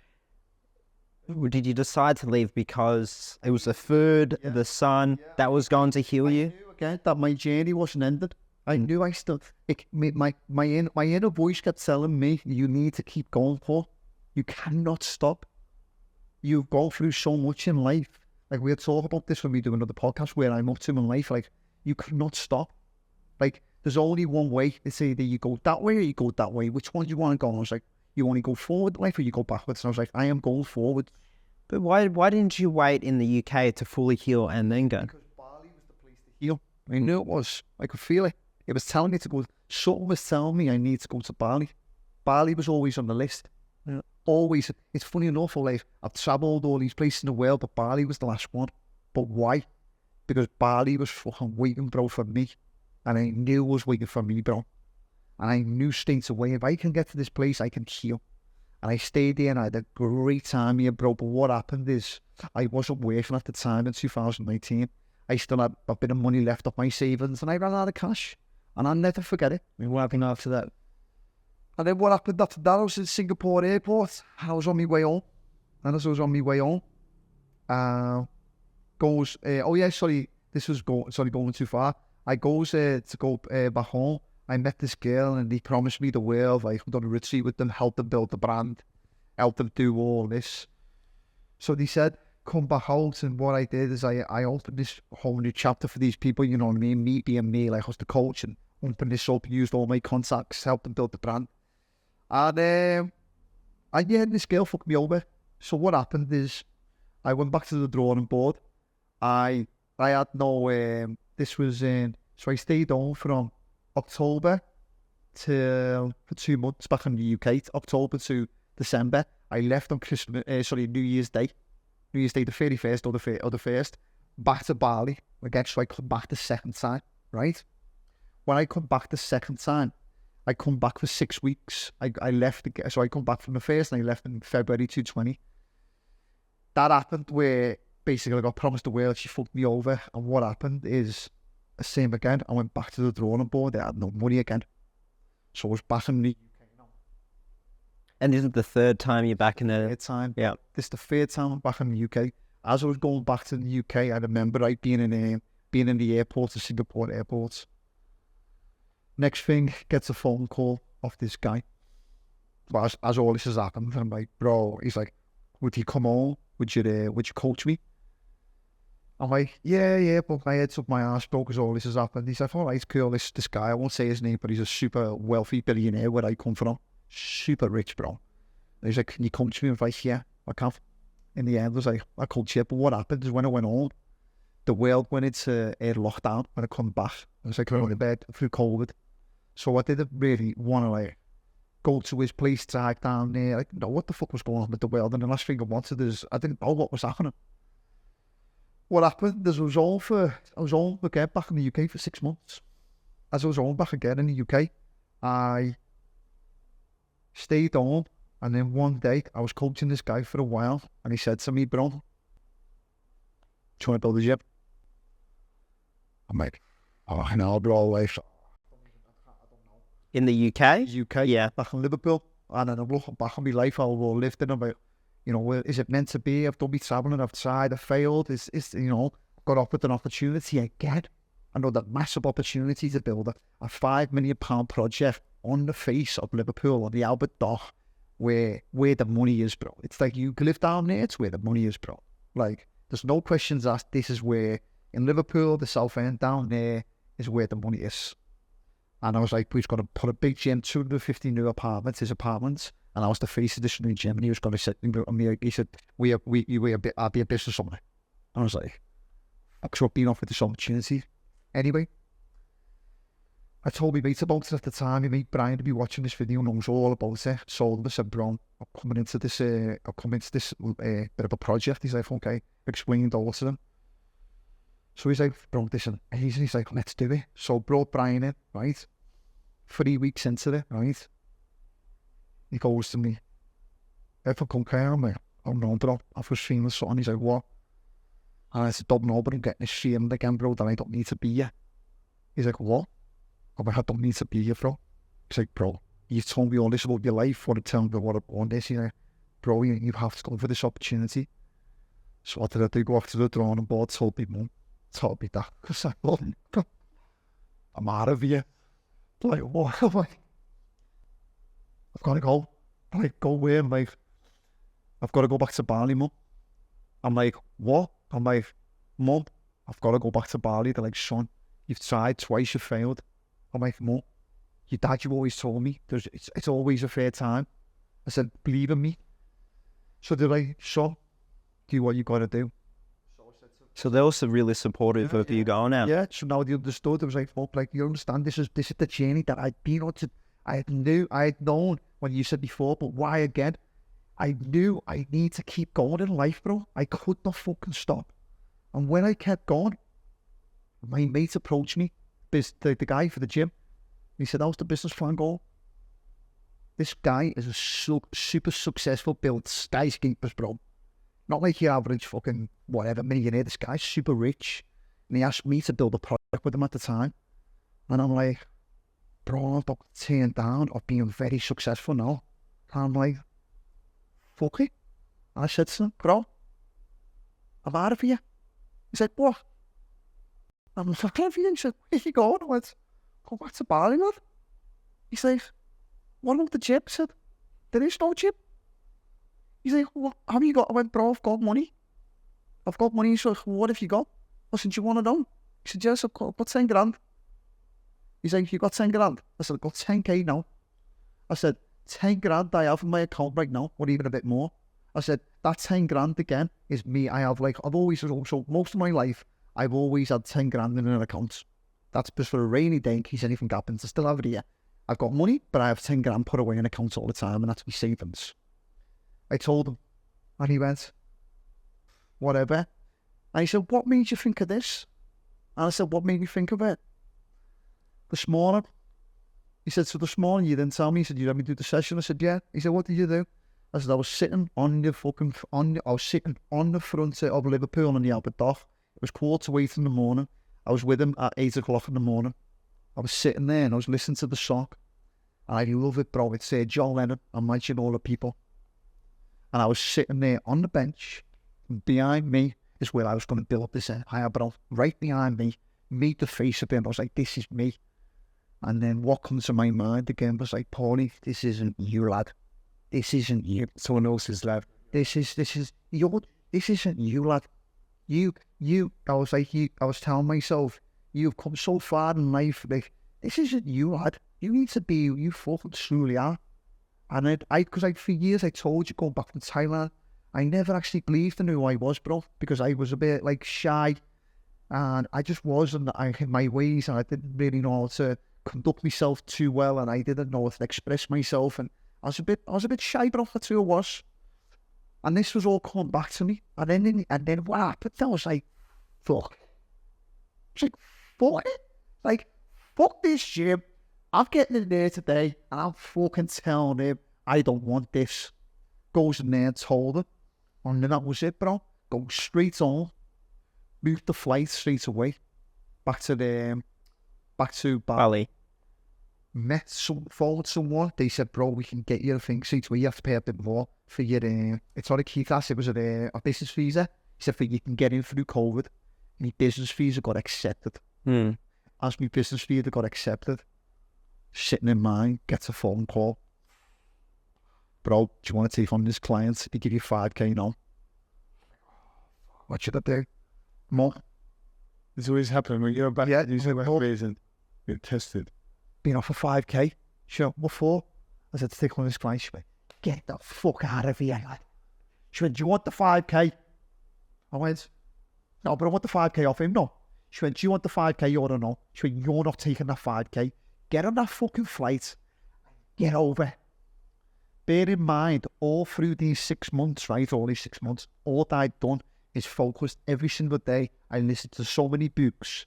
Did you decide to leave because it was the food, the sun that was going to heal you? I knew again that my journey wasn't ended. I knew I still, my inner voice kept telling me, you need to keep going, Paul. You cannot stop. You've gone through so much in life. Like, we'll talk about this when we do another podcast where I'm up to in life. Like, you cannot stop. Like, there's only one way. It's either you go that way or you go that way. Which one do you want to go? And I was like, you want to go forward in life or you go backwards? And I was like, I am going forward. But why didn't you wait in the UK to fully heal and then go? Because Bali was the place to heal. I knew it was. I could feel it. It was telling me to go. Something was telling me I need to go to Bali. Bali was always on the list. Yeah. Always. It's funny enough, like, I've travelled all these places in the world, but Bali was the last one. But why? Because Bali was fucking waiting, bro, for me. And I knew it was waiting for me, bro. And I knew straight away, if I can get to this place, I can heal. And I stayed there and I had a great time here, bro. But what happened is, I wasn't working at the time in 2019. I still had a bit of money left off my savings and I ran out of cash. And I'll never forget it. I mean, what happened after that? And then what happened after that, I was in Singapore airport. And I was on my way home. And as I was on my way home, going too far. I goes to go back home. I met this girl and they promised me the world. Like, I'm going to retreat with them, help them build the brand, help them do all this. So they said, come back out. And what I did is I opened this whole new chapter for these people, you know what I mean? Me being me, like I was the coach, and opened this up, used all my contacts, helped them build the brand. And this girl fucked me over. So what happened is I went back to the drawing board. I had no, so I stayed home from October for 2 months back in the UK, October to December. I left on New Year's Day. New Year's Day, the 31st or the 1st, back to Bali again, so I come back the second time, right? When I come back the second time, I come back for 6 weeks. I left again, so I come back from the 1st and I left in February 2020. That happened where basically I got promised the world, she fucked me over, and what happened is the same again. I went back to the drawing board, I had no money again. So I was back in the UK now. And this is the third time you're back in the... Third time. Yeah. This is the third time I'm back in the UK. As I was going back to the UK, I remember like being in the airport, the Singapore airport. Next thing, gets a phone call off this guy. Well, as all this has happened, I'm like, bro, he's like, would you come on? Would you coach me? I'm like, yeah, but my head's up my arse broke as all this has happened. He's like, all right, cool, this guy, I won't say his name, but he's a super wealthy billionaire where I come from. Super rich, bro. And he's like, can you coach me? I'm like, yeah, I can. In the end, I was like, I coach you, but what happened is when I went on, the world went into lockdown when I come back. I was like, going to bed through COVID. So I didn't really want to like go to his place, drive down there. I didn't know what the fuck was going on with the world. And the last thing I wanted is, I didn't know what was happening. What happened is I was on again back in the UK for 6 months. As I was on back again in the UK, I stayed on. And then one day, I was coaching this guy for a while, and he said to me, bro, do you want to build a gym? I'm like, oh, I know, bro, like, In the UK? UK, Yeah. back in Liverpool. And then I'm looking back on my life, I was lifting, I'm like, you know, is it meant to be? I've done me travelling, I've tried, I failed, you know, got offered an opportunity again. Another massive opportunity to build a £5 million project on the face of Liverpool, on the Albert Dock, where the money is, bro. It's like you live down there, it's where the money is, bro. Like, there's no questions asked. This is where, in Liverpool, the South End, down there is where the money is. And I was like, we've got to put a big gym, 250 new apartments, his apartments, and I was the face of this new gym, and he was going to sit on me, he said, I'll be a business owner. And I was like, I've been offered this opportunity. Anyway, I told my mate about it at the time. My mate Brian to be watching this video, knows all about it. So I said, bro, I'm coming into this bit of a project. He's like, okay, explained all to them. So he's like, bro, listen, he's like, let's do it. So brought Brian in, right? 3 weeks into it, right? He goes to me, if I come here, I'm like, oh no, bro, I've just seen something. He's like, what? And I said, don't know, but I'm getting this feeling again, bro, that I don't need to be here. He's like, what? I'm like, I don't need to be here, bro. He's like, bro, you've told me all this about your life, what I tell me what I want this, you know. Bro, you have to go for this opportunity. So what did I do? Go off to the drawing board, told me mum, told me that. Because I thought, I'm out of here. Like, what? I'm like, I've got to go. I'm like, go where? I'm like, I've got to go back to Bali, mum. I'm like, what? I'm like, mum, I've got to go back to Bali. They're like, son, you've tried twice, you failed. I'm like, mum, your dad, you always told me it's always a fair time. I said, believe in me. So they're like, so, do what you got to do. So they're also really supportive of you going out. Yeah, so now they understood. It was like, fuck, like, you understand, this is the journey that I'd been on. I had known when you said before, but why again? I knew I need to keep going in life, bro. I could not fucking stop. And when I kept going, my mate approached me, the guy for the gym. He said, how's the business plan going? This guy is a super successful built skyscrapers, bro. Not like your average fucking whatever millionaire. This guy's super rich. And he asked me to build a project with him at the time. And I'm like, bro, I've got turned down of being very successful now. And I'm like, fuck it. And I said to him, bro, I'm out of here. He said, what? I'm like, out of here. He said, where you going? I went, go back to Bali, lad. He's like, what about the gym? I said, there is no gym. He's like, what have you got? I went, bro, I've got money. I've got money. He's like, what have you got? I said, do you want to know? He said, yes, I've got 10 grand. He's like, you got 10 grand? I said, I've got 10k now. I said, 10 grand I have in my account right now, or even a bit more. I said, that 10 grand again is me. I've always, so most of my life, I've always had 10 grand in an account. That's just for a rainy day in case anything happens. I still have it here. I've got money, but I have 10 grand put away in accounts all the time, and that's my savings. I told him, and he went, whatever. And he said, what made you think of this? And I said, what made me think of it? This morning. He said, so this morning you didn't tell me. He said, you let me do the session? I said, yeah. He said, what did you do? I said, I was sitting on the front of Liverpool on the Albert Dock. It was 7:45 in the morning. I was with him at 8 o'clock in the morning. I was sitting there and I was listening to the song. And I love it, bro. It's John Lennon, Imagine All the People. And I was sitting there on the bench. And behind me is where I was going to build this higher, bro. Right behind me, meet the face of him. I was like, this is me. And then what comes to my mind again was like, Paulie, this isn't you, lad. This isn't you. Someone else's lad. This isn't you, lad. I was telling myself, you've come so far in life, like, this isn't you, lad. You need to be who you fucking truly are. And because for years I told you, going back from Thailand, I never actually believed in who I was, bro, because I was a bit like shy, and I just wasn't in my ways, and I didn't really know how to conduct myself too well, and I didn't know how to express myself, and I was a bit shy, bro. That's who I was. And this was all coming back to me, and then what happened? I was like, fuck. I was like, fuck it. Like, fuck this gym. I'm getting in there today, and I'm fucking telling him I don't want this. Goes in there and told him, and then that was it, bro. Go straight on. Moved the flight straight away. Back to Bali. Met someone. They said, bro, we can get you a thing seats where you have to pay a bit more for your, it's not a key class, it was a business visa. He said, you can get in through COVID. My business visa got accepted. As my business visa got accepted, sitting in mine, gets a phone call. Bro, do you want to take on this client? They give you 5k now. What should I do? More. This always happened when you're back. Yeah, you say, well, reason get tested. Being offered 5k. Sure, what for? I said, to take on this client. She went, get the fuck out of here, lad. She went, do you want the 5k? I went, no, but I want the 5k off him, no. She went, do you want the 5k or no? She went, you're not taking that 5k. Get on that fucking flight. Get over. Bear in mind, all through these 6 months, right, all I'd done is focused every single day. I listened to so many books.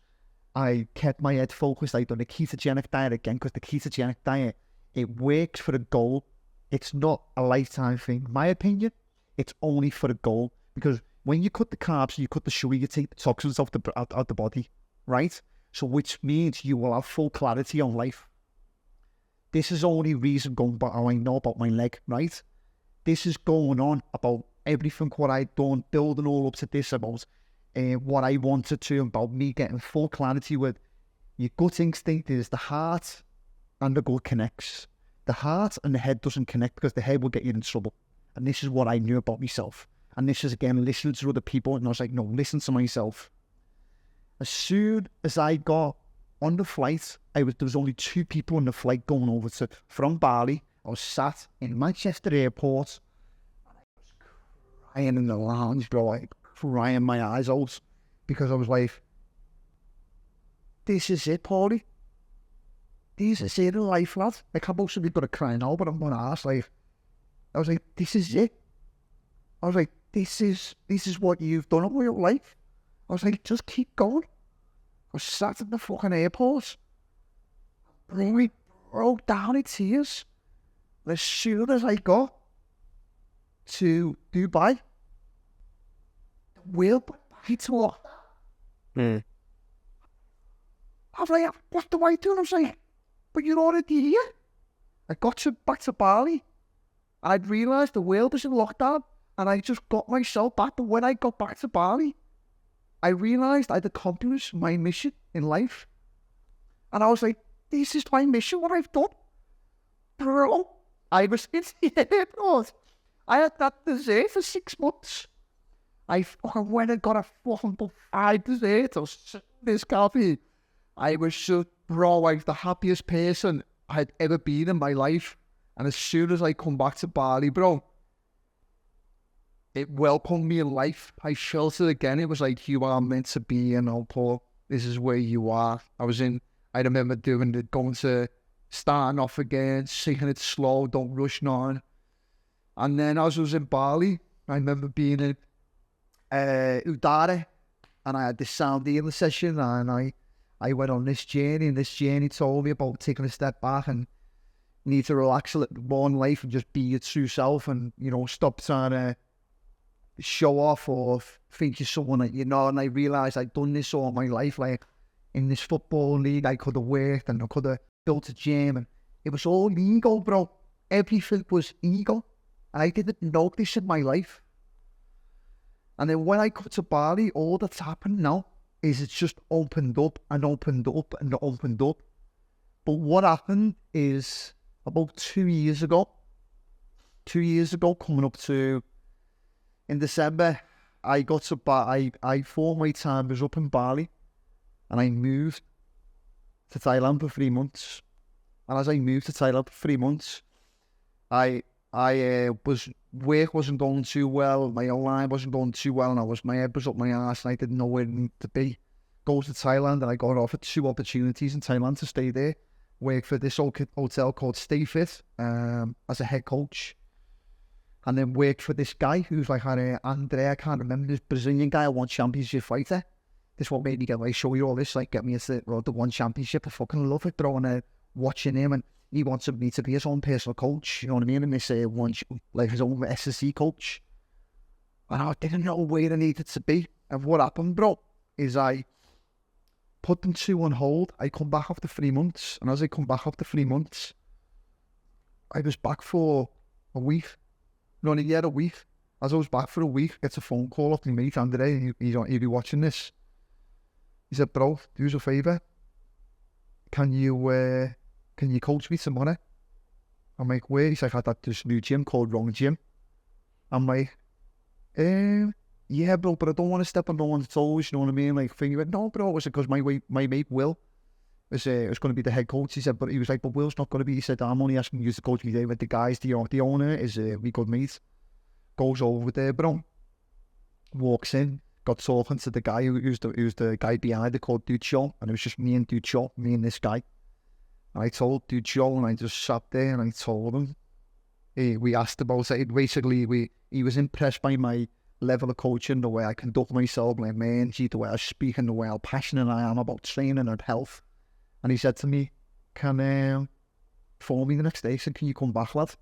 I kept my head focused. I'd done a ketogenic diet again, because the ketogenic diet, it works for a goal. It's not a lifetime thing. In my opinion, it's only for a goal, because when you cut the carbs, you cut the sugar, you take the toxins out the body, right? So which means you will have full clarity on life. This is only reason going by how I know about my leg, right? This is going on about everything what I'd done, building all up to this, about what I wanted to, about me getting full clarity with your gut instinct is the heart and the gut connects. The heart and the head doesn't connect, because the head will get you in trouble. And this is what I knew about myself. And this is, again, listening to other people. And I was like, no, listen to myself. As soon as I got on the flight, there was only 2 people on the flight going over from Bali. I was sat in Manchester Airport, and I was crying in the lounge, bro, like crying my eyes out, because I was like, this is it, Paulie. This is it in life, lad. Like, I'm supposed to be going to cry now, but I'm going to ask, like, I was like, this is it. I was like, this is what you've done all your life. I was like, just keep going. I was sat in the fucking airport. I broke down in tears. And as soon as I got to Dubai, the wheel went back to lockdown. I was like, what do I do? And I was like, but you're already here. I got back to Bali. I'd realised the world was in lockdown, and I just got myself back. But when I got back to Bali, I realised I'd accomplished my mission in life. And I was like, this is my mission, what I've done. Bro, I was in the airport. I had that dessert for 6 months. I fucking went and got a fucking 5 dessert of this coffee. I was so, bro, I was the happiest person I had ever been in my life. And as soon as I come back to Bali, bro, it welcomed me in life. I felt it again. It was like, you are meant to be, you know, Paul. This is where you are. I remember starting off again, singing it slow, don't rush on. And then as I was in Bali, I remember being in Udara, and I had this sound healing session, and I went on this journey, and this journey told me about taking a step back and need to relax a little more in life and just be your true self, and, you know, stop trying to show off or think you're someone that you're not. And I realised I'd done this all my life. Like, in this football league, I could have worked and I could have built a gym, and It was all ego, bro. Everything was ego. And I didn't know this in my life. And then when I got to Bali, all that's happened now is it's just opened up and opened up and opened up. But what happened is about 2 years ago, coming up to in December, I got to Bali. I thought my time was up in Bali, and I moved to Thailand for 3 months. And as I moved to Thailand for 3 months, work wasn't going too well, my online wasn't going too well, and my head was up my ass, and I didn't know where it needed to be. Go to Thailand, and I got offered 2 opportunities in Thailand to stay there, work for this hotel called Stay Fit as a head coach, and then work for this guy who's like Andre, I can't remember, this Brazilian guy, a one championship fighter. This what made me get, like, show you all this, like, get me into the one championship. I fucking love it, bro, and watching him, and he wanted me to be his own personal coach, you know what I mean, and this like his own SSC coach, and I didn't know where I needed to be. And what happened, bro, is I put them 2 on hold. I come back after 3 months, and as I come back after 3 months, I was back for a week. Not yet a week. As I was back for a week, gets a phone call off my mate Andre. He'll be watching this. He said, "Bro, do us a favour. Can you coach me tomorrow?" I'm like, "Where?" He's like, "I had this new gym called Wrong Gym." I'm like, "Yeah, bro, but I don't want to step on no one's toes, you know what I mean?" Like, he went, "No, bro," was it because my mate Will was going to be the head coach. He said, but he was like, "But Will's not going to be." He said, "I'm only asking you to coach me there with the guys. The owner is we good mate." Goes over there, bro. Walks in, got talking to the guy who's the guy behind it called Ducho, and it was just me and Ducho, me and this guy. And I told Ducho, and I just sat there and I told him. We asked about it. Basically, he was impressed by my level of coaching, the way I conduct myself, my energy, the way I speak, and the way how passionate I am about training and health. And he said to me, "Can phone me the next day?" He said, "Can you come back, lad?"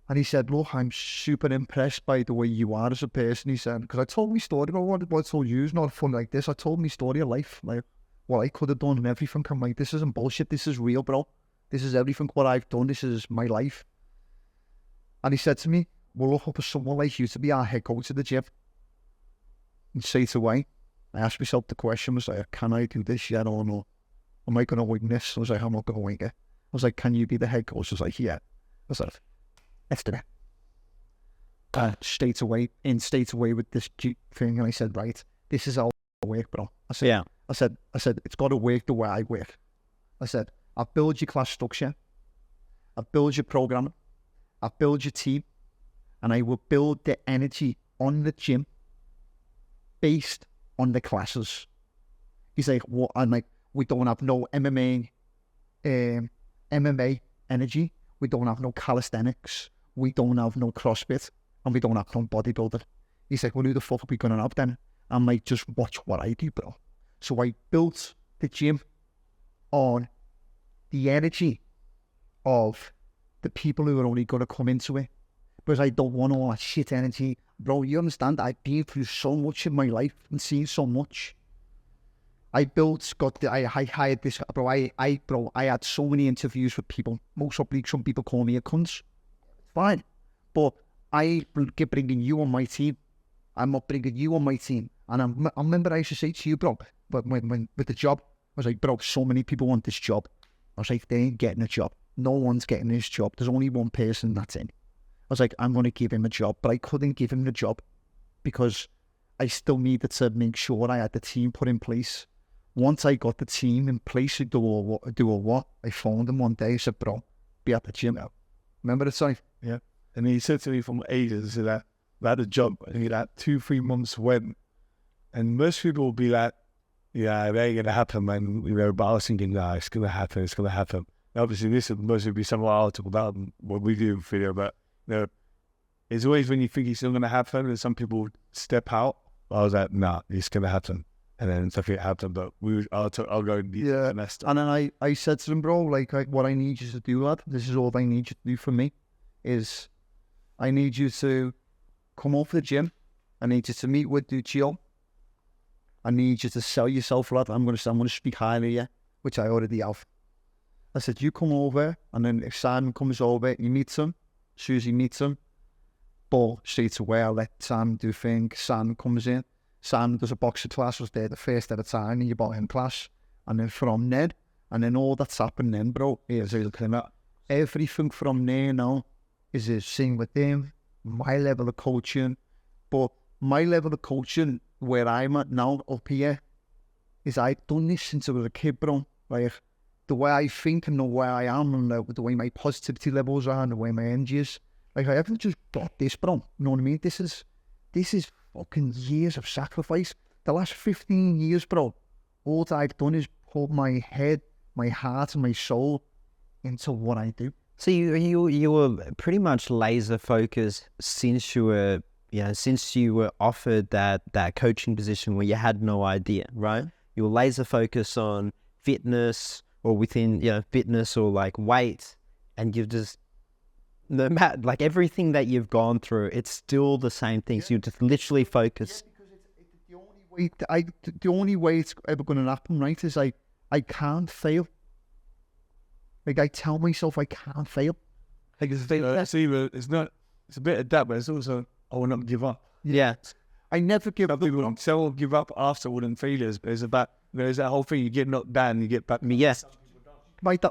And he said, "Look, I'm super impressed by the way you are as a person." He said, because I told my story, what I told you is not fun like this. I told my story of life, like what I could have done and everything. I'm like, this isn't bullshit. This is real, bro. This is everything what I've done. This is my life. And he said to me, "We'll look up for someone like you to be our head coach of the gym." And straight away, I asked myself the question, was like, can I do this yet or no? Am I going to wing this? I was like, I'm not going to wing it. I was like, "Can you be the head coach?" I was like, "Yeah." I was like, "Let's do it." Straight away with this thing, and I said, "Right, this is how I work, bro." I said, Yeah. I said, "It's got to work the way I work." I said, "I build your class structure, I build your programming, I build your team, and I will build the energy on the gym based on the classes." He's like, "What?" I'm like, "We don't have no MMA energy. We don't have no calisthenics. We don't have no CrossFit, and we don't have no bodybuilding." He's like, "Well, who the fuck are we going to have then?" I'm like, "Just watch what I do, bro." So I built the gym on the energy of the people who are only going to come into it, because I don't want all that shit energy. Bro, you understand? I've been through so much in my life and seen so much. I hired this, bro. I had so many interviews with people. Some people call me a cunt. Fine. But I bringing you on my team. I'm not bringing you on my team. And I remember I used to say to you, bro, but when with the job, I was like, "Bro, so many people want this job." I was like, "They ain't getting a job. No one's getting this job. There's only one person that's in." I was like, "I'm going to give him a job." But I couldn't give him the job because I still needed to make sure I had the team put in place. Once I got the team in place to do what, I phoned him one day. I said, "Bro, be at the gym now." Remember the time? Yeah. And he said to me from ages that I had a job, and that 2-3 months went. And most people will be like, "Yeah, it ain't going to happen, man." You know, but I was thinking, "Nah, it's going to happen, it's going to happen." And obviously, this would mostly be some article about what we do in video, but, you know, it's always when you think it's not going to happen, and some people step out. I was like, "Nah, it's going to happen." And then something happened, but I'll go and Yeah. And then I said to him, "Bro, like what I need you to do, lad, this is all I need you to do for me, is I need you to come off the gym. I need you to meet with Duccio. I need you to sell yourself, lad. I'm going to speak highly of you," which I already have. I said, you come over, and then if Simon comes over, he meets him. Susie meets him. But straight away, I let Simon do things. Simon comes in. Simon does a boxer class, was there the first at a time in your bottom class. And then from then, and then all that's happened then, bro, is everything from there now is the same with him, my level of coaching. But my level of coaching, where I'm at now, up here, is I've done this since I was a kid, bro. Like, the way I think and the way I am and the way my positivity levels are and the way my energy is. Like, I haven't just got this, bro. You know what I mean? This is fucking years of sacrifice. The last 15 years, bro, all that I've done is put my head, my heart and my soul into what I do. So you were pretty much laser focused since you were offered that coaching position where you had no idea, right? You were laser focused on fitness or within, fitness or like weight, and you've just, no matter, like everything that you've gone through, it's still the same things. You just literally focus. Yeah, because it's the only way it's ever going to happen, right, is I can't fail. Like, I tell myself I can't fail. Like, it's a thing, it's a bit of that, but it's also, I will not give up. Yeah. I never give up. People don't give up after all them failures, but it's about, there's that whole thing, you get knocked down, you get back. Yes.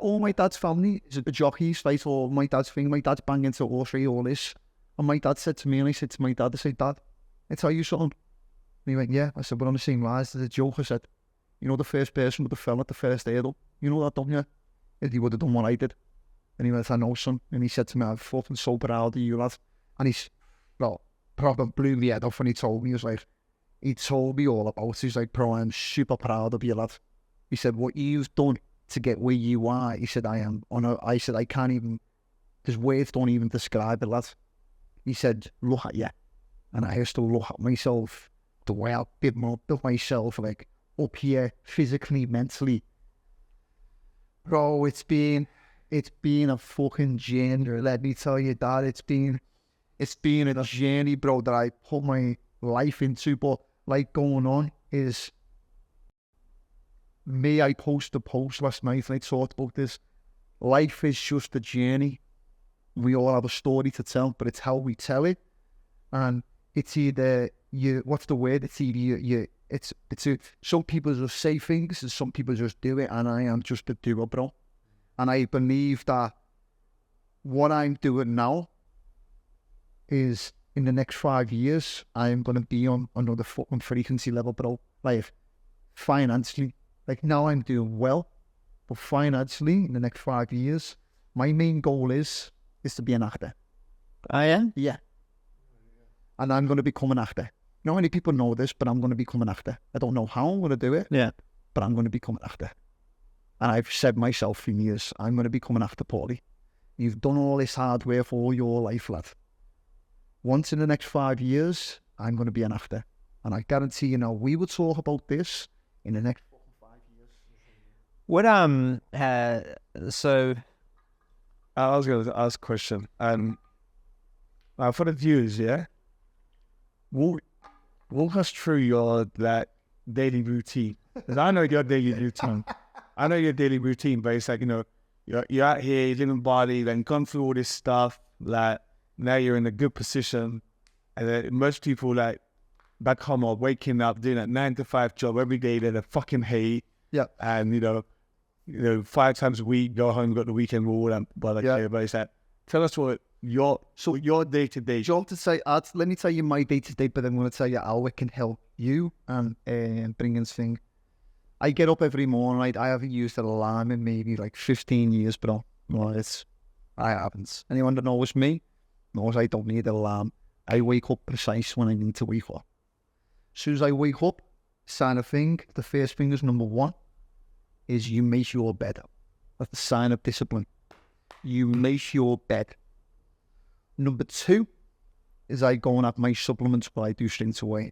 All my dad's family is a jockeys, right? Or my dad's thing, my dad's banging to horse race, all this. And my dad said to me, and I said to my dad, I said, Dad, I tell you something. And he went, yeah. I said, we're on the same rise. There's a joke. I said, you know, the first person would have fell at the first hurdle. You know that, don't you? If he would have done what I did. And he went, I know, son. And he said to me, I'm fucking so proud of you, lad. And he's, well, probably blew me head off when he told me. He told me all about it. He's like, bro, I'm super proud of you, lad. He said, what you've done to get where you are, he said, I said, I can't even, there's words don't even describe it, lad. He said, look at you. And I used to look at myself, the way I built myself, like, up here, physically, mentally. Bro, it's been a fucking journey, let me tell you that. It's been a journey, bro, that I put my life into. But like going on is me, I posted a post last night and I talked about this. Life is just a journey. We all have a story to tell, but it's how we tell it. And it's either what's the word? It's either some people just say things and some people just do it, and I am just a doer, bro. And I believe that what I'm doing now is in the next 5 years, I'm going to be on another fucking frequency level, bro. Like, financially. Like, now I'm doing well, but financially, in the next 5 years, my main goal is to be an actor. Oh, yeah? Yeah. And I'm going to become an actor. Not many people know this, but I'm going to become an actor. I don't know how I'm going to do it, but I'm going to become an actor. And I've said myself for years, I'm going to become an actor, Paulie. You've done all this hard work for all your life, lad. Once in the next 5 years, I'm going to be an actor. And I guarantee you now, we will talk about this in the next 5 years. What, so... I was going to ask a question. For the viewers, yeah? Walk us through your daily routine. Because I know your daily routine. But it's like, you're out here, you live in Bali, then gone through all this stuff, like, now you're in a good position. And then most people, like, back home are waking up, doing a 9-to-5 job every day that they fucking hate. Yeah. And, 5 times a week, go home, got the weekend rule, and but it's like, tell us what your day-to-day. Let me tell you my day-to-day, but I'm going to tell you how it can help you and bring in thing. I get up every morning, right? I haven't used an alarm in maybe like 15 years, bro. Well, I haven't. Anyone that knows me knows I don't need an alarm. I wake up precise when I need to wake up. As soon as I wake up, sign a thing. The first thing is number one, is you make your bed. That's the sign of discipline. You make your bed. Number two is I go and have my supplements, but I do straight away.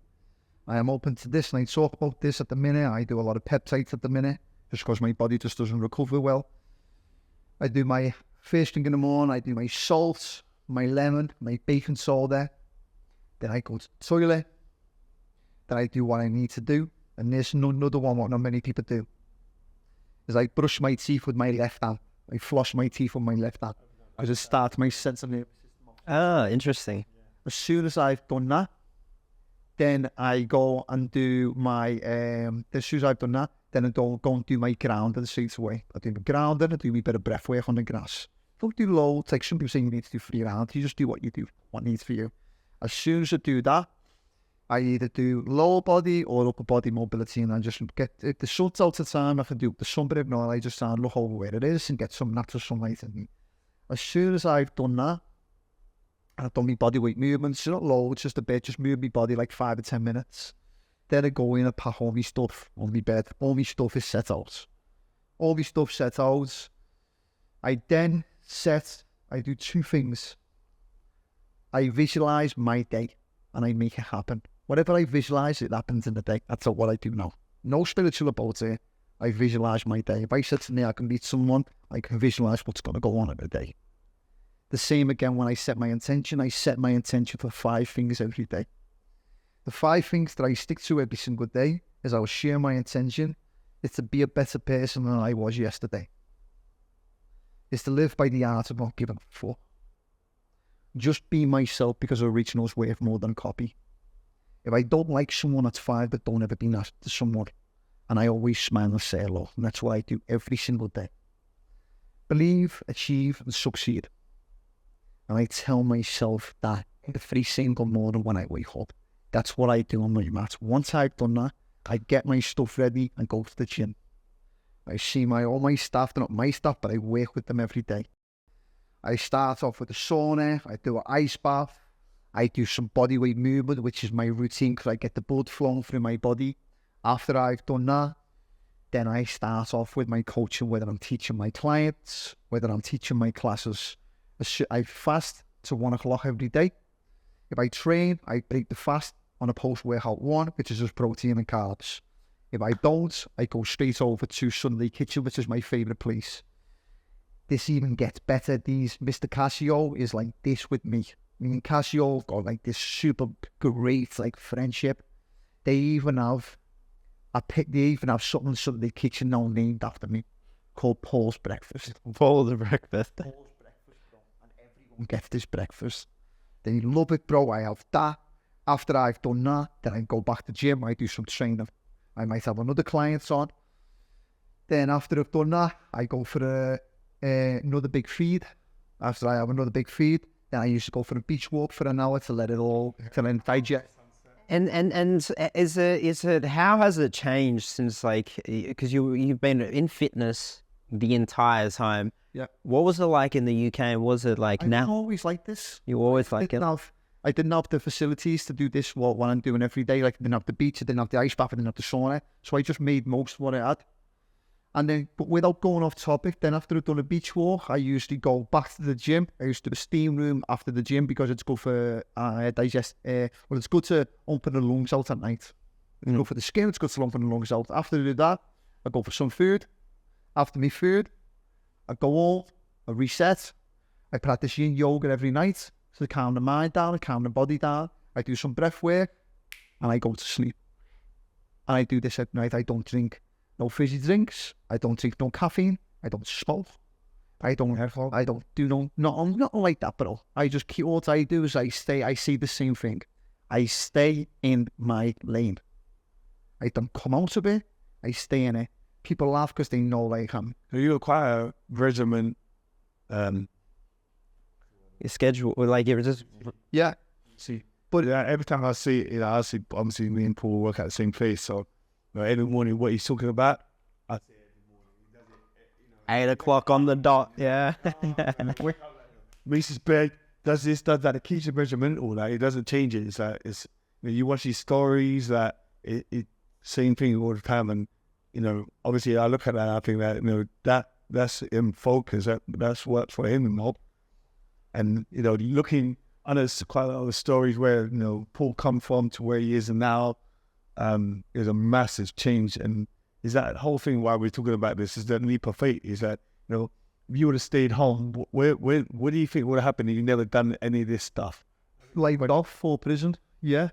I am open to this, and I talk about this at the minute. I do a lot of peptides at the minute, just because my body just doesn't recover well. I do my first thing in the morning, I do my salt, my lemon, my baking soda. Then I go to the toilet. Then I do what I need to do. And there's another one what not many people do. Is I brush my teeth with my left hand. I floss my teeth with my left hand. I just start my sensitive nervous system. Oh, interesting. As soon as I've done that, then I go and do my, as soon as I've done that, then I go and do my grounding straight away. I do my grounding, I do my bit of breath work on the grass. Don't do loads, like some people say you need to do 3 rounds, you just do what you do, what needs for you. As soon as I do that, I either do lower body or upper body mobility, and I just get, if the sun's out of time, I can do the sun, but if not, I just look over where it is and get some natural sunlight in me. As soon as I've done that, I've done my body weight movements, not loads, just a bit, just move my body like 5 or 10 minutes. Then I go in and pack all my stuff on my bed. All my stuff is set out. All my stuff set out. I then I do 2 things. I visualize my day and I make it happen. Whatever I visualize, it happens in the day. That's what I do now. No spiritual about it. I visualize my day. If I said to me I can meet someone, I can visualize what's going to go on in the day. The same again when I set my intention. I set my intention for 5 things every day. The 5 things that I stick to every single day is I will share my intention. It's to be a better person than I was yesterday. It's to live by the art of not giving a fuck. Just be myself, because original's worth more than copy. If I don't like someone, that's fine, but don't ever be nasty to someone. And I always smile and say hello. And that's what I do every single day. Believe, achieve, and succeed. And I tell myself that every single morning when I wake up. That's what I do on my mat. Once I've done that, I get my stuff ready and go to the gym. I see all my staff, they're not my staff, but I work with them every day. I start off with a sauna, I do an ice bath, I do some body weight movement, which is my routine because I get the blood flowing through my body. After I've done that, then I start off with my coaching, whether I'm teaching my clients, whether I'm teaching my classes. I fast to 1 o'clock every day. If I train, I break the fast on a post-workout 1, which is just protein and carbs. If I don't, I go straight over to Sunday Kitchen, which is my favourite place. This even gets better. Mr. Casio is like this with me. Me and Casio got like this super great like friendship. They even have something in Sunday Kitchen now named after me called Paul's Breakfast. Paul's Breakfast. Paul's Breakfast, bro. And everyone gets this breakfast. They love it, bro. I have that. After I've done that, then I go back to the gym. I do some training. I might have another client on. Then after I've done that, I go for another big feed. After I have another big feed, then I used to go for a beach walk for an hour to let it all to digest. And is it how has it changed since, like, because you've been in fitness the entire time? Yeah. What was it like in the UK? Was it like now? I'm always like this. You always like it. I didn't have the facilities to do this what I'm doing every day. Like I didn't have the beach, I didn't have the ice bath, I didn't have the sauna. So I just made most of what I had. And then, but without going off topic, then after I've done a beach walk, I usually go back to the gym. I used to do the steam room after the gym because it's good for it's good to open the lungs out at night. It's good for the skin, it's good to open the lungs out. After I do that, I go for some food. After my food, I go home, I reset. I practice yin yoga every night to calm the mind down and calm the body down. I do some breath work and I go to sleep. And I do this at night. I don't drink no fizzy drinks. I don't drink no caffeine. I don't smoke. I don't do nothing like that, bro. I just keep, what I do is I see the same thing. I stay in my lane. I don't come out of it. I stay in it. People laugh because they know like I'm. You're quite a regimen. Your schedule, or like it was just Yeah. See, but every time I see, I see obviously me and Paul work at the same place. So every morning, what he's talking about, I see every morning. He does it, 8 o'clock on the dot. Yeah. Reese's bed, does this, does that. It keeps the measurement, all that. It doesn't change it. It's like you watch these stories that it same thing all the time, and obviously I look at that and I think that that's him focus. That's works for him and all. And looking, I know there's quite a lot of stories where Paul come from to where he is and now. There's a massive change, and is that whole thing why we're talking about this? Is that leap of faith? Is that if you would have stayed home, what do you think would have happened if you never done any of this stuff? Like off for prison. Yeah,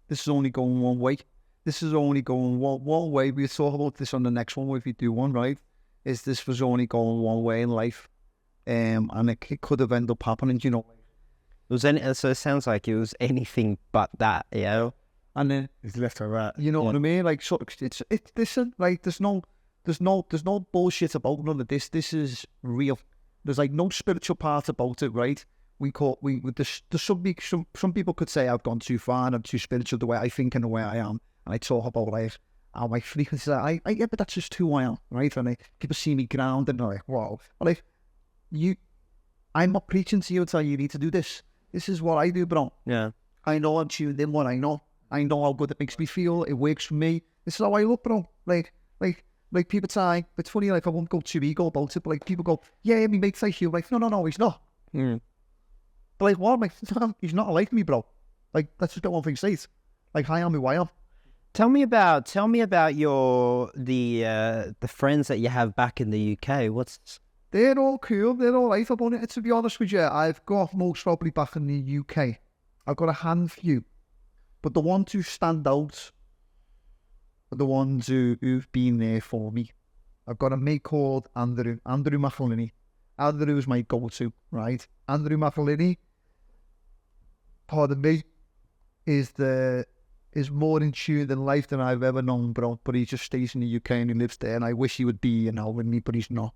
this is only going one way. This is only going one way. We'll talk about this on the next one if you do one, right? is this was only going one way in life, and it could have ended up happening, you know. So it sounds like it was anything but that, you know. And then It's left or right. you know what I mean? Like, so it's listen, like there's no bullshit about none of this. This is real. There's like no spiritual part about it, right? There's some people could say I've gone too far and I'm too spiritual the way I think and the way I am, and I talk about like how my frequencies are. Yeah, but that's just who I am, right? And people see me grounded and they're like, wow. But like I'm not preaching to you and telling you need to do this. This is what I do, bro. Yeah. I know I'm tuned in what I know. I know how good it makes me feel. It works for me. This is how I look, bro. Like people say, it's funny, like I won't go too ego about it, but like people go, yeah, me mates like you. Like, no, he's not. Mm. But like, what? Like, no, he's not like me, bro. Like, that's just one thing to say. Like, I am who I am. Tell me about the friends that you have back in the UK. They're all cool. They're all right about it. To be honest with you, I've got most probably back in the UK. I've got a handful. But the ones who stand out are the ones who've been there for me. I've got a mate called Andrew McIver. Andrew is my go-to, right? Andrew McIver, pardon me, is more in tune in life than I've ever known, bro. But he just stays in the UK and he lives there. And I wish he would be, with me, but he's not.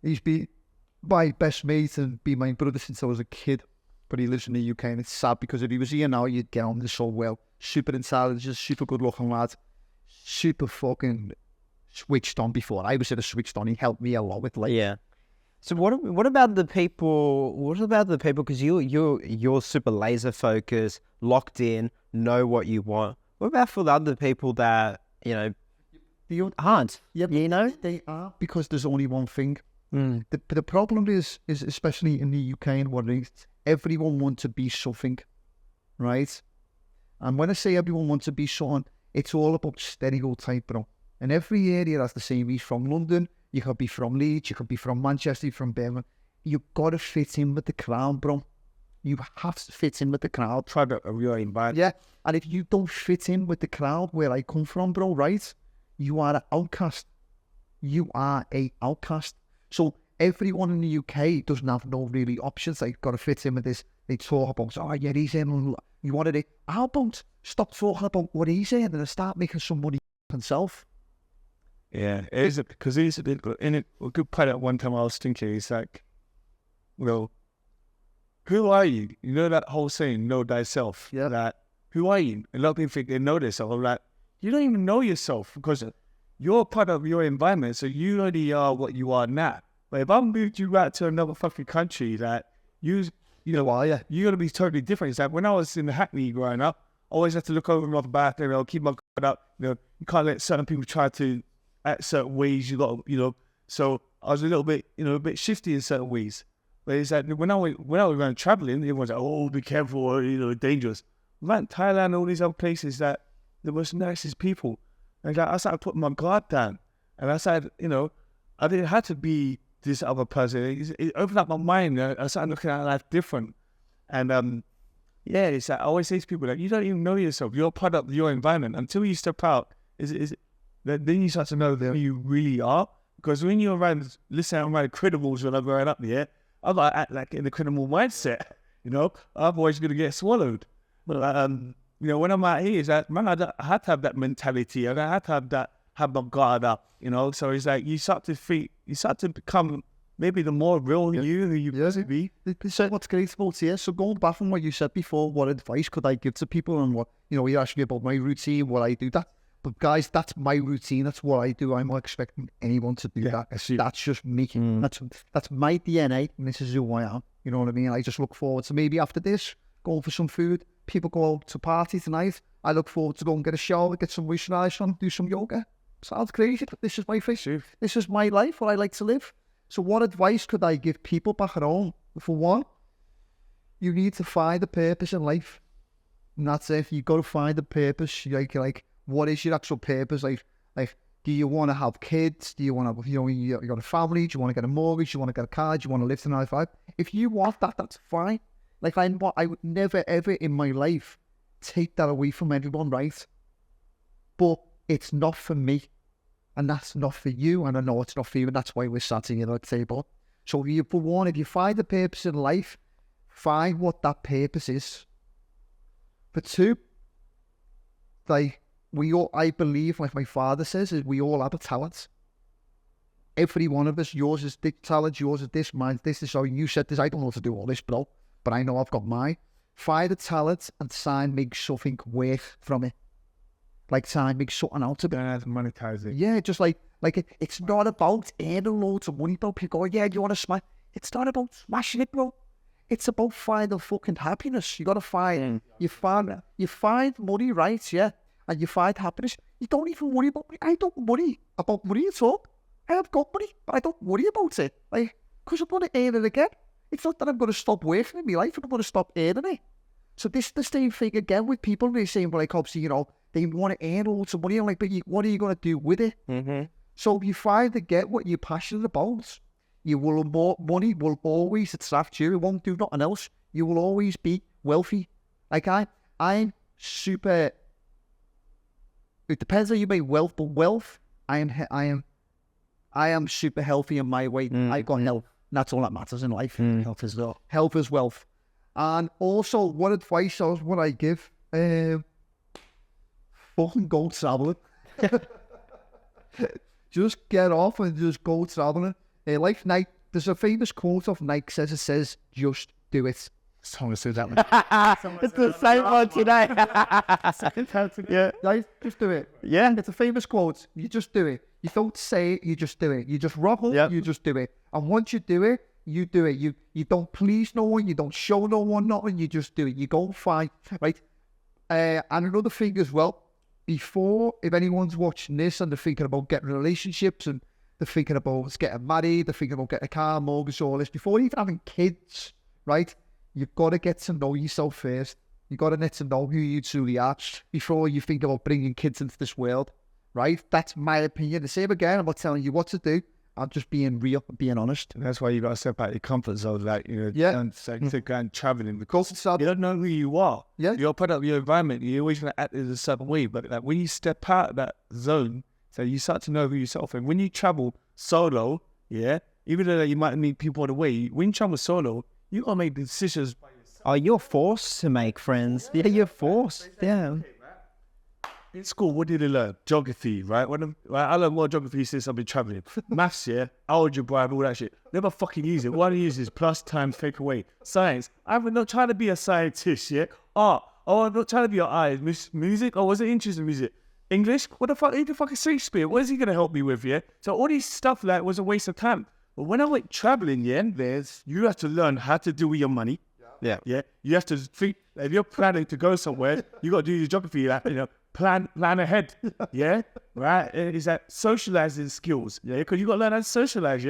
He's been my best mate and been my brother since I was a kid. But he lives in the UK and it's sad because if he was here now, you'd get on this so well. Super intelligent, super good looking lad. Super fucking switched on before. I was at a switched on. He helped me a lot with like. Yeah. So what about the people? What about the people? Because you're super laser focused, locked in, know what you want. What about for the other people that aren't? Yeah, you know they are because there's only one thing. Mm. The problem is especially in the UK and what it is, everyone wants to be something, right? And when I say everyone wants to be something, it's all about stereotype, bro. And every area has the same. He's from London, you could be from Leeds, you could be from Manchester, from Birmingham. You've got to fit in with the crowd, bro. You have to fit in with the crowd. Try to really bad. Yeah, and if you don't fit in with the crowd where I come from, bro, right? You are an outcast. You are a outcast. So everyone in the UK doesn't have no really options. They've got to fit in with this. They talk about, oh yeah, he's in. You wanted it. How about stop talking about what he's in and start making some money himself? Yeah, it is because it's a bit in it. A good part at one time I was thinking, it's like, well, who are you? You know that whole saying, know thyself. Yeah. That who are you? A lot of people think they know themselves. I'm like, you don't even know yourself because you're part of your environment, so you already are what you are now. But if I moved you out to another fucking country, that you're gonna be totally different. It's like when I was in the Hackney growing up, I always had to look over my back and I'll keep my guard up. You can't let certain people try to act certain ways. You got, So I was a little bit, a bit shifty in certain ways. But it's like when I was around traveling, everyone's like, oh, be careful, or dangerous. Man, Thailand, all these other places, that the most nicest people. And I started putting my guard down, and I started, I didn't have to be this other person. It opened up my mind. I started looking at life different. And it's like I always say to people that you don't even know yourself. You're part of your environment. Until you step out, then you start to know who you really are. Because when you're around, listening around criminals when I'm growing up there, I'm like act like in the criminal mindset. Otherwise you're gonna get swallowed. But when I'm out here, it's like, man, I had to have that mentality. I had to have my guard up. So it's like you start to become maybe the more real you who you used to be. So what's great about here, so going back on what you said before, what advice could I give to people and what, you asked me about my routine, what I do, but guys, that's my routine, that's what I do. I'm not expecting anyone to do that. That's just me. That's my DNA and this is who I am. You know what I mean? I just look forward to maybe after this, going for some food. People go out to party tonight. I look forward to go and get a shower, get some moisturizer on, do some yoga. Sounds crazy, but this is my face. This is my life, what I like to live. So what advice could I give people back at home? For one, you need to find a purpose in life. And that's it. You got to find a purpose. Like, what is your actual purpose? Like, do you want to have kids? Do you want to have, you got a family? Do you want to get a mortgage? Do you want to get a car? Do you want to live to 95? If you want that, that's fine. Like, I would never, ever in my life take that away from anyone, right? But it's not for me. and that's not for you, and I know it's not for you, and that's why we're sat here at the table. So for one, if you find a purpose in life, find what that purpose is. For two, like I believe, like my father says, is we all have a talent. Every one of us, yours is this talent, yours is this, mine's this. So you said this, I don't know how to do all this, bro, but I know I've got mine. Find the talent and try and make something worth from it. Like try and make something out of it. Don't have to monetize it. Yeah, just it's not about earning loads of money, bro. People go, yeah, you want to smash? It's not about smashing it, bro. It's about finding fucking happiness. You got to find, you find money, right? Yeah. And you find happiness. You don't even worry about money. I don't worry about money at all. I have got money, but I don't worry about it. Like, because I'm going to earn it again. It's not that I'm going to stop working in my life and I'm going to stop earning it. So this is the same thing again with people. They're saying, well, like, obviously, you know, they want to earn loads of money. I'm like, but what are you going to do with it? Mm-hmm. So if you find to get what you're passionate about, money will always attract you. It won't do nothing else. You will always be wealthy. Like I'm super. It depends how you make wealth, but wealth, I am super healthy in my way. I got health. That's all that matters in life. Health is wealth. Health is wealth. And also, what advice would I give? Fucking go traveling. Just get off and just go traveling. Like Nike, there's a famous quote of Nike says, just do it. Someone said that one. It's the same one today. Yeah, right? Just do it. Yeah. It's a famous quote. You just do it. You don't say it, you just do it. You just rock up, you just do it. And once you do it, you do it. You don't please no one, you don't show no one nothing, you just do it. You go find, right? And another thing as well, before, if anyone's watching this and they're thinking about getting relationships and they're thinking about getting married, they're thinking about getting a car, mortgage, all this, before even having kids, right? You've got to get to know yourself first. You've got to get to know who you truly are before you think about bringing kids into this world, right? That's my opinion. The same again, I'm not telling you what to do. I'm just being real and being honest. And that's why you got to step out your comfort zone, like, you know, don't to go and traveling because you don't know who you are. Yeah. You're part of your environment. You're always going to act in a certain way. But like, when you step out of that zone, so you start to know who yourself. And when you travel solo, even though you might meet people on the way, when you travel solo, you got to make decisions by yourself. Oh, you're forced to make friends. Yeah, you're forced. Yeah. In school, what did I learn? Geography, right? I learned more geography since I've been traveling. Maths, algebra, and all that shit. Never fucking use it. What I use is plus, times, take away. Science. I'm not trying to be a scientist, Art. Oh, I'm not trying to be an artist. Music. Oh, was it interested in music? English. What the fuck? Who the fuck is Shakespeare? What is he going to help me with, So all these stuff like was a waste of time. But when I went traveling, you have to learn how to do with your money. Yeah. You have to think, if you're planning to go somewhere, you got to do your geography, like, you know, plan ahead. Right? It's that socializing skills. Because you got to learn how to socialize.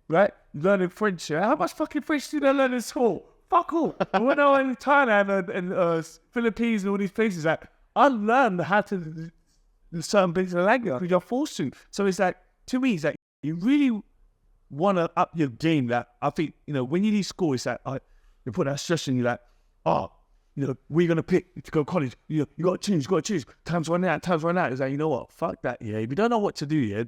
Right? Learning French. How much fucking French did I learn in school? Fuck all. And when I went to Thailand and Philippines and all these places, like, I learned how to do certain bits of language because you're forced to. So it's like, to me, it's like, you really want to up your game. That I think, you know, when you leave school, it's like, you put that stress on you, like, you know, we're going to pick to go to college. You got to choose. Times run out. It's like, you know what? Fuck that, If you don't know what to do,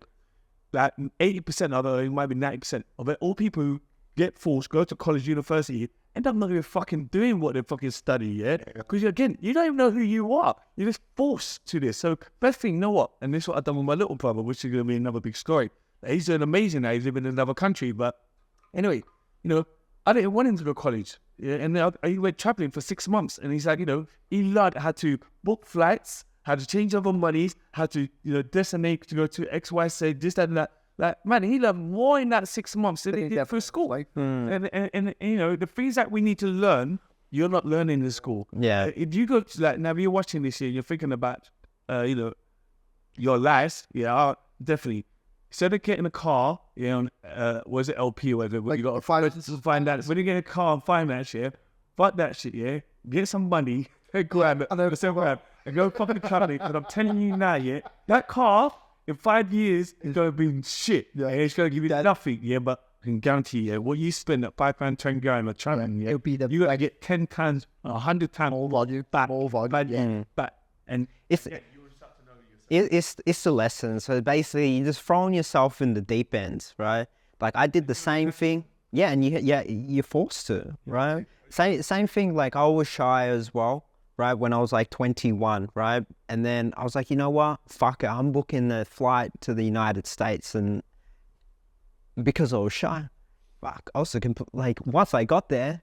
like 80% of it, it might be 90% of it, all people who get forced, go to college, university, end up not even fucking doing what they fucking study, Because, again, you don't even know who you are. You're just forced to this. So, best thing, you know what? And this is what I've done with my little brother, which is going to be another big story. He's doing amazing now. He's living in another country. But anyway, you know, I didn't want him to go to college. And then he went traveling for 6 months. And he's like, you know, he learned how to book flights, how to change over monies, how to, you know, destinate to go to X, Y, Z, this, that, and that. Like, man, he learned more in that 6 months than he did through school. And, you know, the things that we need to learn, you're not learning in school. Yeah. If you go to, like, now you're watching this here, you're thinking about, you know, your life, definitely. Instead of getting a car, was it LP or whatever? Like, you got to find that. When you get a car and find that shit, fuck that shit, Get some money, grab it, and go fucking traveling. And I'm telling you now, that car in 5 years is going to be shit. It's going to give you nothing, but I can guarantee you, what you spend at £5, £10 on traveling, it'll be you got to get 10 times, 100 times more value back. And if It's the lesson. So basically, you're just throwing yourself in the deep end, right? Like I did the same thing. Yeah, and you're forced to, right? Same thing. Like I was shy as well, right? When I was like 21, right? And then I was like, you know what? Fuck it. I'm booking the flight to the United States, and because I was shy, fuck. Also, like once I got there,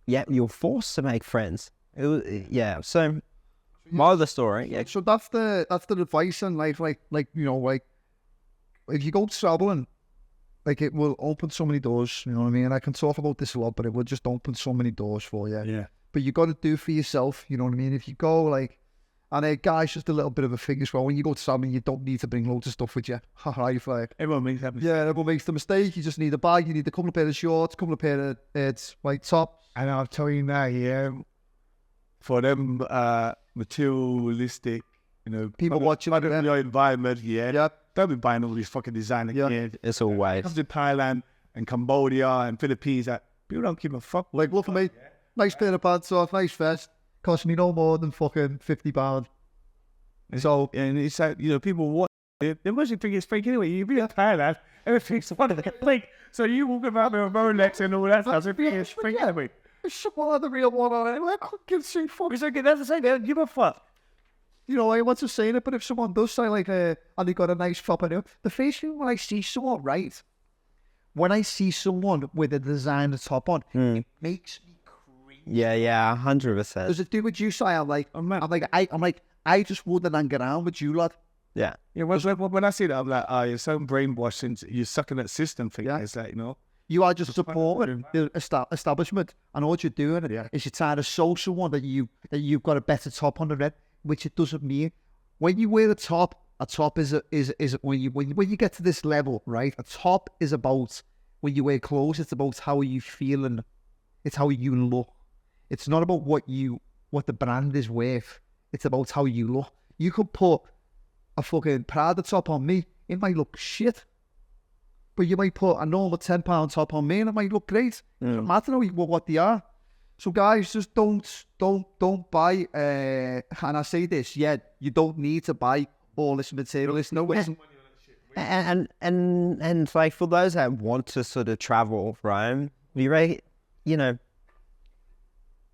yeah, you're forced to make friends. It was, yeah. So, moral of the story. Yeah. So that's the advice in life. Like you know, like if you go traveling, like it will open so many doors. You know what I mean? I can talk about this a lot, but it will just open so many doors for you. Yeah. But you got to do for yourself. You know what I mean? If you go like, and guys, just a little bit of a thing as well. When you go traveling, you don't need to bring loads of stuff with you. Right? Like Everyone makes that mistake. yeah, everyone makes the mistake. You just need a bag. You need a couple of pairs of shorts, a couple of pairs of like tops. And I'll tell you now, yeah, for them materialistic, you know, People watching part of them. your environment, yeah, Yep. don't be buying all these fucking designer gear. It's always. Comes to Thailand and Cambodia and Philippines, that people don't give a fuck. Like, look at me, nice pair of pants off, nice vest, cost me no more than fucking £50. So, And it's like, you know, people watch it, they mostly think it's fake anyway. You be in Thailand, everything's one of the fake. So you walk about with a Rolex and all that stuff, so it's fake anyway. someone the real one on it. I couldn't give two fucks. It's okay, that's the same, they don't give a fuck. You know, I want to say it, but if someone does say like, and they got a nice top on it, the first thing when I see someone, right, when I see someone with a designer top on, it makes me crazy. Yeah, 100%. Does it do what you say? I'm like, I just wouldn't hang around with you, lad. Yeah. Yeah, when I see that, I'm like, oh, you're so brainwashed and you're sucking that system thing. Yeah. It's like, you know. You are just supporting the establishment, and all you're doing is you're trying to show someone that you've got a better top on the red, which it doesn't mean. When you wear a top is when you get to this level, right? A top is about when you wear clothes. It's about how you feel and it's how you look. It's not about what the brand is worth. It's about how you look. You could put a fucking Prada top on me, it might look shit. But you might put a normal £10 top on me and it might look great. It doesn't matter what they are. So guys, just don't buy, and I say this, yeah, you don't need to buy all this material. It's no way. And like for those that want to sort of travel, right? You know,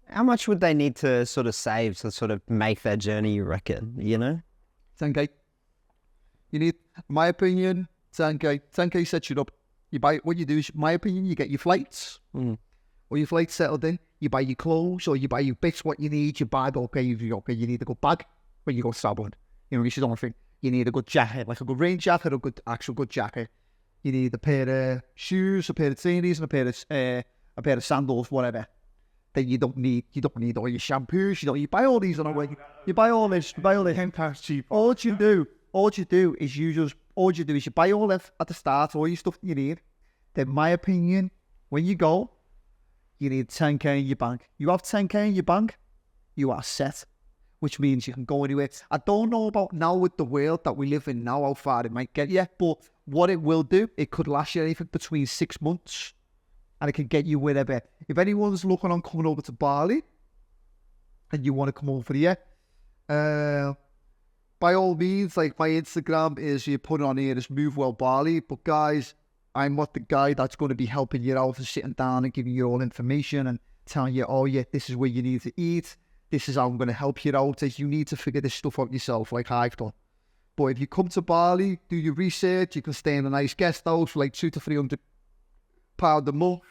how much would they need to sort of save to sort of make that journey, you reckon, you know? 10k. You need, my opinion, 10k. 10k sets you up. You buy, what you do is, my opinion, you get your flights, or your flights settled in. You buy your clothes, or you buy your bits, what you need. You buy, you need a good bag when you go traveling. You know, you should think you need a good jacket, like a good rain jacket, or actual good jacket. You need a pair of shoes, a pair of trainers, and a pair of sandals, whatever. Then you don't need all your shampoos. You buy all these on a way. You buy all this. £10 cheap. All you do is you buy all that at the start, all your stuff that you need. Then, my opinion, when you go, you need 10k in your bank. You have 10k in your bank, you are set, which means you can go anywhere. I don't know about now with the world that we live in now, how far it might get you, but what it will do, it could last you anything between 6 months, and it can get you wherever. If anyone's looking on coming over to Bali, and you want to come over here, by all means, like my Instagram is, you put it on here, is Move Well Bali. But guys, I'm not the guy that's going to be helping you out and sitting down and giving you all information and telling you, oh yeah, this is where you need to eat. This is how I'm going to help you out. You need to figure this stuff out yourself, like I've done. But if you come to Bali, do your research. You can stay in a nice guest house for like £200 to £300 a month.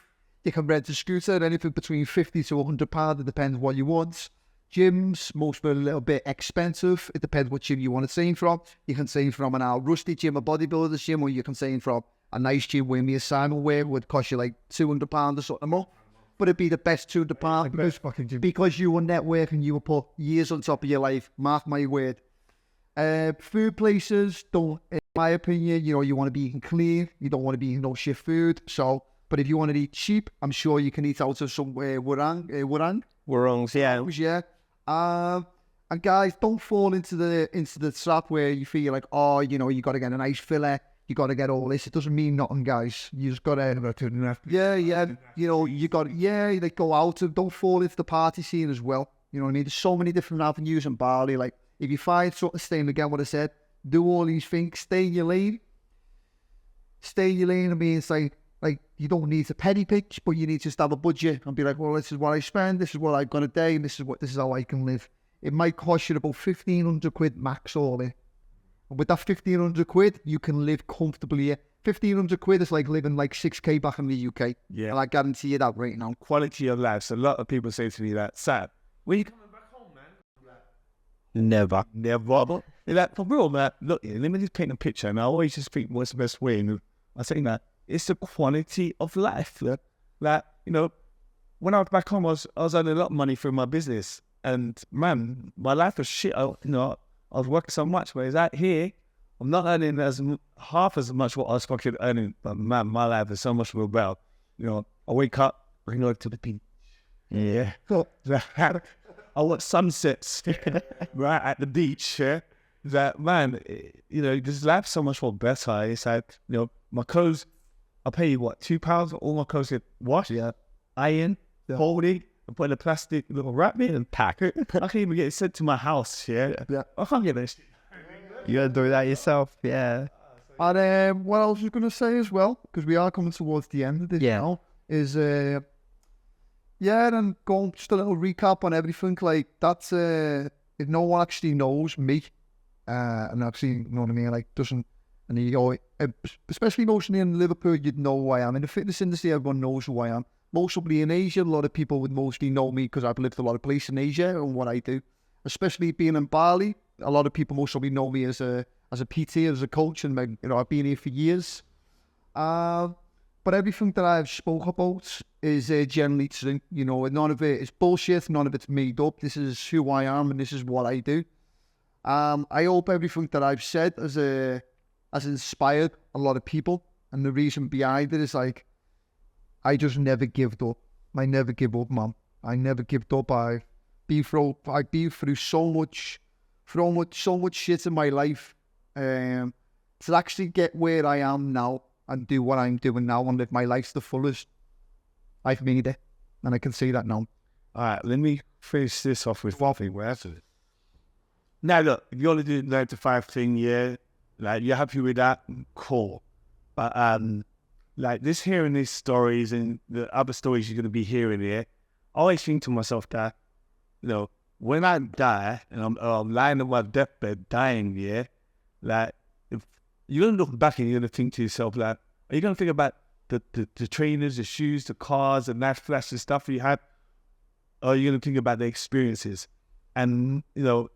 You can rent a scooter, anything between £50 to £100. It depends what you want. Gyms, most of them are a little bit expensive. It depends what gym you want to train from. You can train from an old rusty gym, a bodybuilder's gym, or you can train from a nice gym where me assignment wear would cost you like £200 or something a month. But it'd be the best £200 because you will network and you will put years on top of your life. Mark my word. Food places don't, in my opinion, you want to be eating clean. You don't want to be eating no shit food. So, but if you want to eat cheap, I'm sure you can eat out of somewhere Warongs, yeah. Yeah. And guys, don't fall into the trap where you feel like, oh, you got to get a nice fillet. You got to get all this. It doesn't mean nothing, guys. You just got to, they go out and don't fall into the party scene as well. You know what I mean? There's so many different avenues in Bali. Like, if you find something, staying again, what I said, do all these things, stay in your lane. Stay in your lane, I mean, it's like you don't need to penny pinch, but you need to just have a budget and be like, well, this is what I spend, this is what I've got a day, and this is how I can live. It might cost you about 1,500 quid max all in. And with that 1,500 quid, you can live comfortably here. 1,500 quid is like living like 6k back in the UK. Yeah. And I guarantee you that right now. Quality of life. So a lot of people say to me that, Sam, when you coming back home, man? Never. Never. You're like, for real, man, look, let me just paint a picture. And I always just think, what's the best way? And I say that it's the quality of life. Like, you know, when I was back home, I was earning a lot of money through my business. And man, my life was shit. I was working so much, but it's out here, I'm not earning half as much what I was fucking earning. But man, my life is so much more better. You know, I wake up, bring it to the beach. Yeah. I watch sunsets right at the beach. Yeah. That man, you know, this life's so much more better. It's like, you know, my clothes, I pay you what, £2? All my clothes get washed, iron, folded, and put in a plastic little wrap in and pack it. I can't even get it sent to my house. Yeah. I can't get this. You gotta do that yourself. Yeah. And what I was going to say as well, because we are coming towards the end of this now, is then going just a little recap on everything. Like that's if no one actually knows me, and actually, you know what I mean, like doesn't, and you go, especially mostly in Liverpool, you'd know who I am. In the fitness industry, everyone knows who I am. Mostly in Asia, a lot of people would mostly know me because I've lived a lot of places in Asia and what I do. Especially being in Bali, a lot of people mostly know me as a PT, as a coach, and you know, I've been here for years. But everything that I've spoke about is generally true. You know, none of it is bullshit, none of it's made up. This is who I am and this is what I do. I hope everything that I've said has inspired a lot of people. And the reason behind it is like, I just never give up. I never give up, man. I never give up. I've been through so much shit in my life. To actually get where I am now and do what I'm doing now and live my life to the fullest, I've made it. And I can see that now. All right, let me finish this off with one thing. Now, look, if you want to do the 9 to 5 thing, yeah, like you're happy with that, cool. But like this hearing these stories and the other stories you're going to be hearing here, I always think to myself that, you know, when I die and I'm lying on my deathbed dying, yeah, like if you're going to look back and you're going to think to yourself, like, are you going to think about the trainers, the shoes, the cars, the nice flash and stuff you had? Or are you going to think about the experiences? And, you know,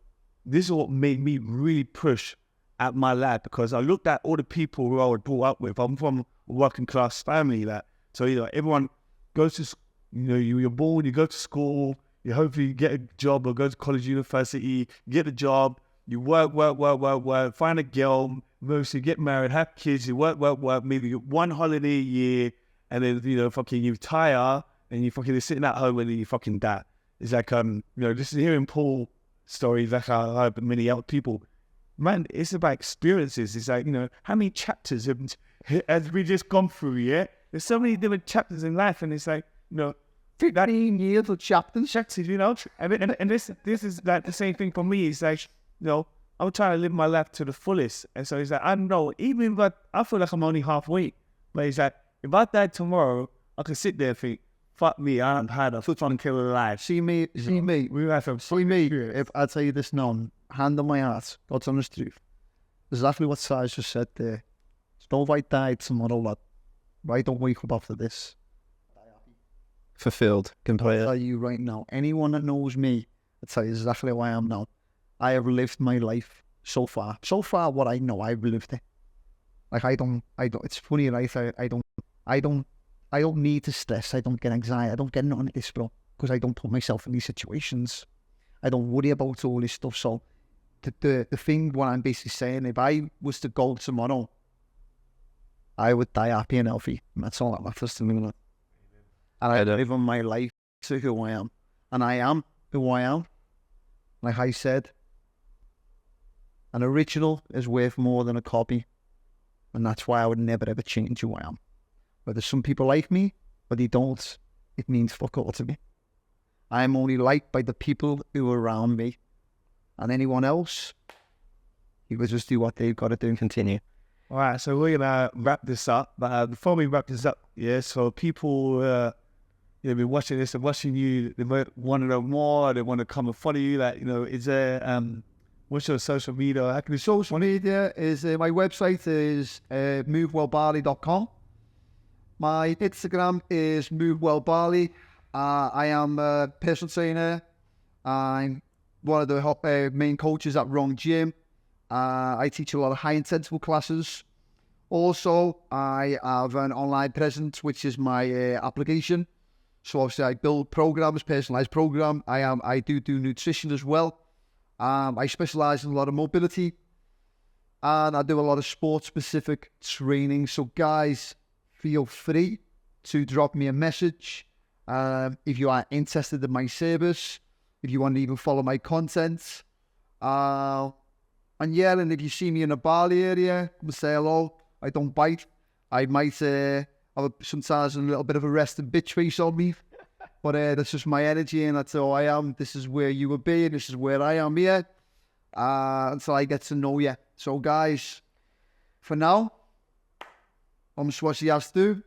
this is what made me really push at my life, because I looked at all the people who I was brought up with. I'm from a working class family, like, so, you know, everyone goes to, you know, you're born, you go to school, you hopefully get a job or go to college, university, get a job, you work, find a girl, mostly get married, have kids, you work, maybe get one holiday a year, and then, you know, fucking you retire, and you fucking sitting at home and then you fucking die. It's like, you know, just hearing Paul stories like I heard many other people, man, it's about experiences. It's like, you know, how many chapters have we just gone through, yeah? There's so many different chapters in life, and it's like, you know, 15 years of chapters, you know? And this is like the same thing for me. It's like, you know, I'm trying to live my life to the fullest. And so it's like, I don't know, even if I feel like I'm only halfway, but it's like, if I died tomorrow, I could sit there and think, fuck me, I haven't had a full-on killer life. See me. If I tell you this now, hand on my heart, God's honest truth. Exactly what Sai just said there. So if I died tomorrow, lad, I don't wake up after this Fulfilled, completely. I'll tell you right now, anyone that knows me, I'll tell you exactly who I am now. I have lived my life so far. So far, what I know, I've lived it. Like I don't. It's funny, right? I don't need to stress. I don't get anxiety. I don't get nothing like this, bro, because I don't put myself in these situations. I don't worry about all this stuff. So the thing, what I'm basically saying, if I was to go tomorrow, I would die happy and healthy. And that's all that matters to me. And I live on my life to who I am. And I am who I am. Like I said, an original is worth more than a copy. And that's why I would never ever change who I am. Whether some people like me, or they don't, it means fuck all to me. I'm only liked by the people who are around me. And anyone else, People just do what they've got to do and continue. All right, so we're gonna wrap this up. But before we wrap this up, so people been watching this and watching you, they might want to know more. They want to come and follow you. Like, is there what's your social media? How can we Social media is my website is movewellbali.com. My Instagram is movewellbali. I am a personal trainer. I'm one of the main coaches at Wrong Gym. I teach a lot of high intensive classes. Also, I have an online presence, which is my application. So obviously, I build programs, personalized program. I do nutrition as well. I specialize in a lot of mobility, and I do a lot of sport-specific training. So guys, feel free to drop me a message if you are interested in my service, if you want to even follow my content. And if you see me in the Bali area, come say hello. I don't bite. I might have sometimes a little bit of a resting bitch face on me. But that's just my energy, and that's who I am. This is where you will be, and this is where I am here. Until I get to know you. So guys, for now, I'm Swaziastu.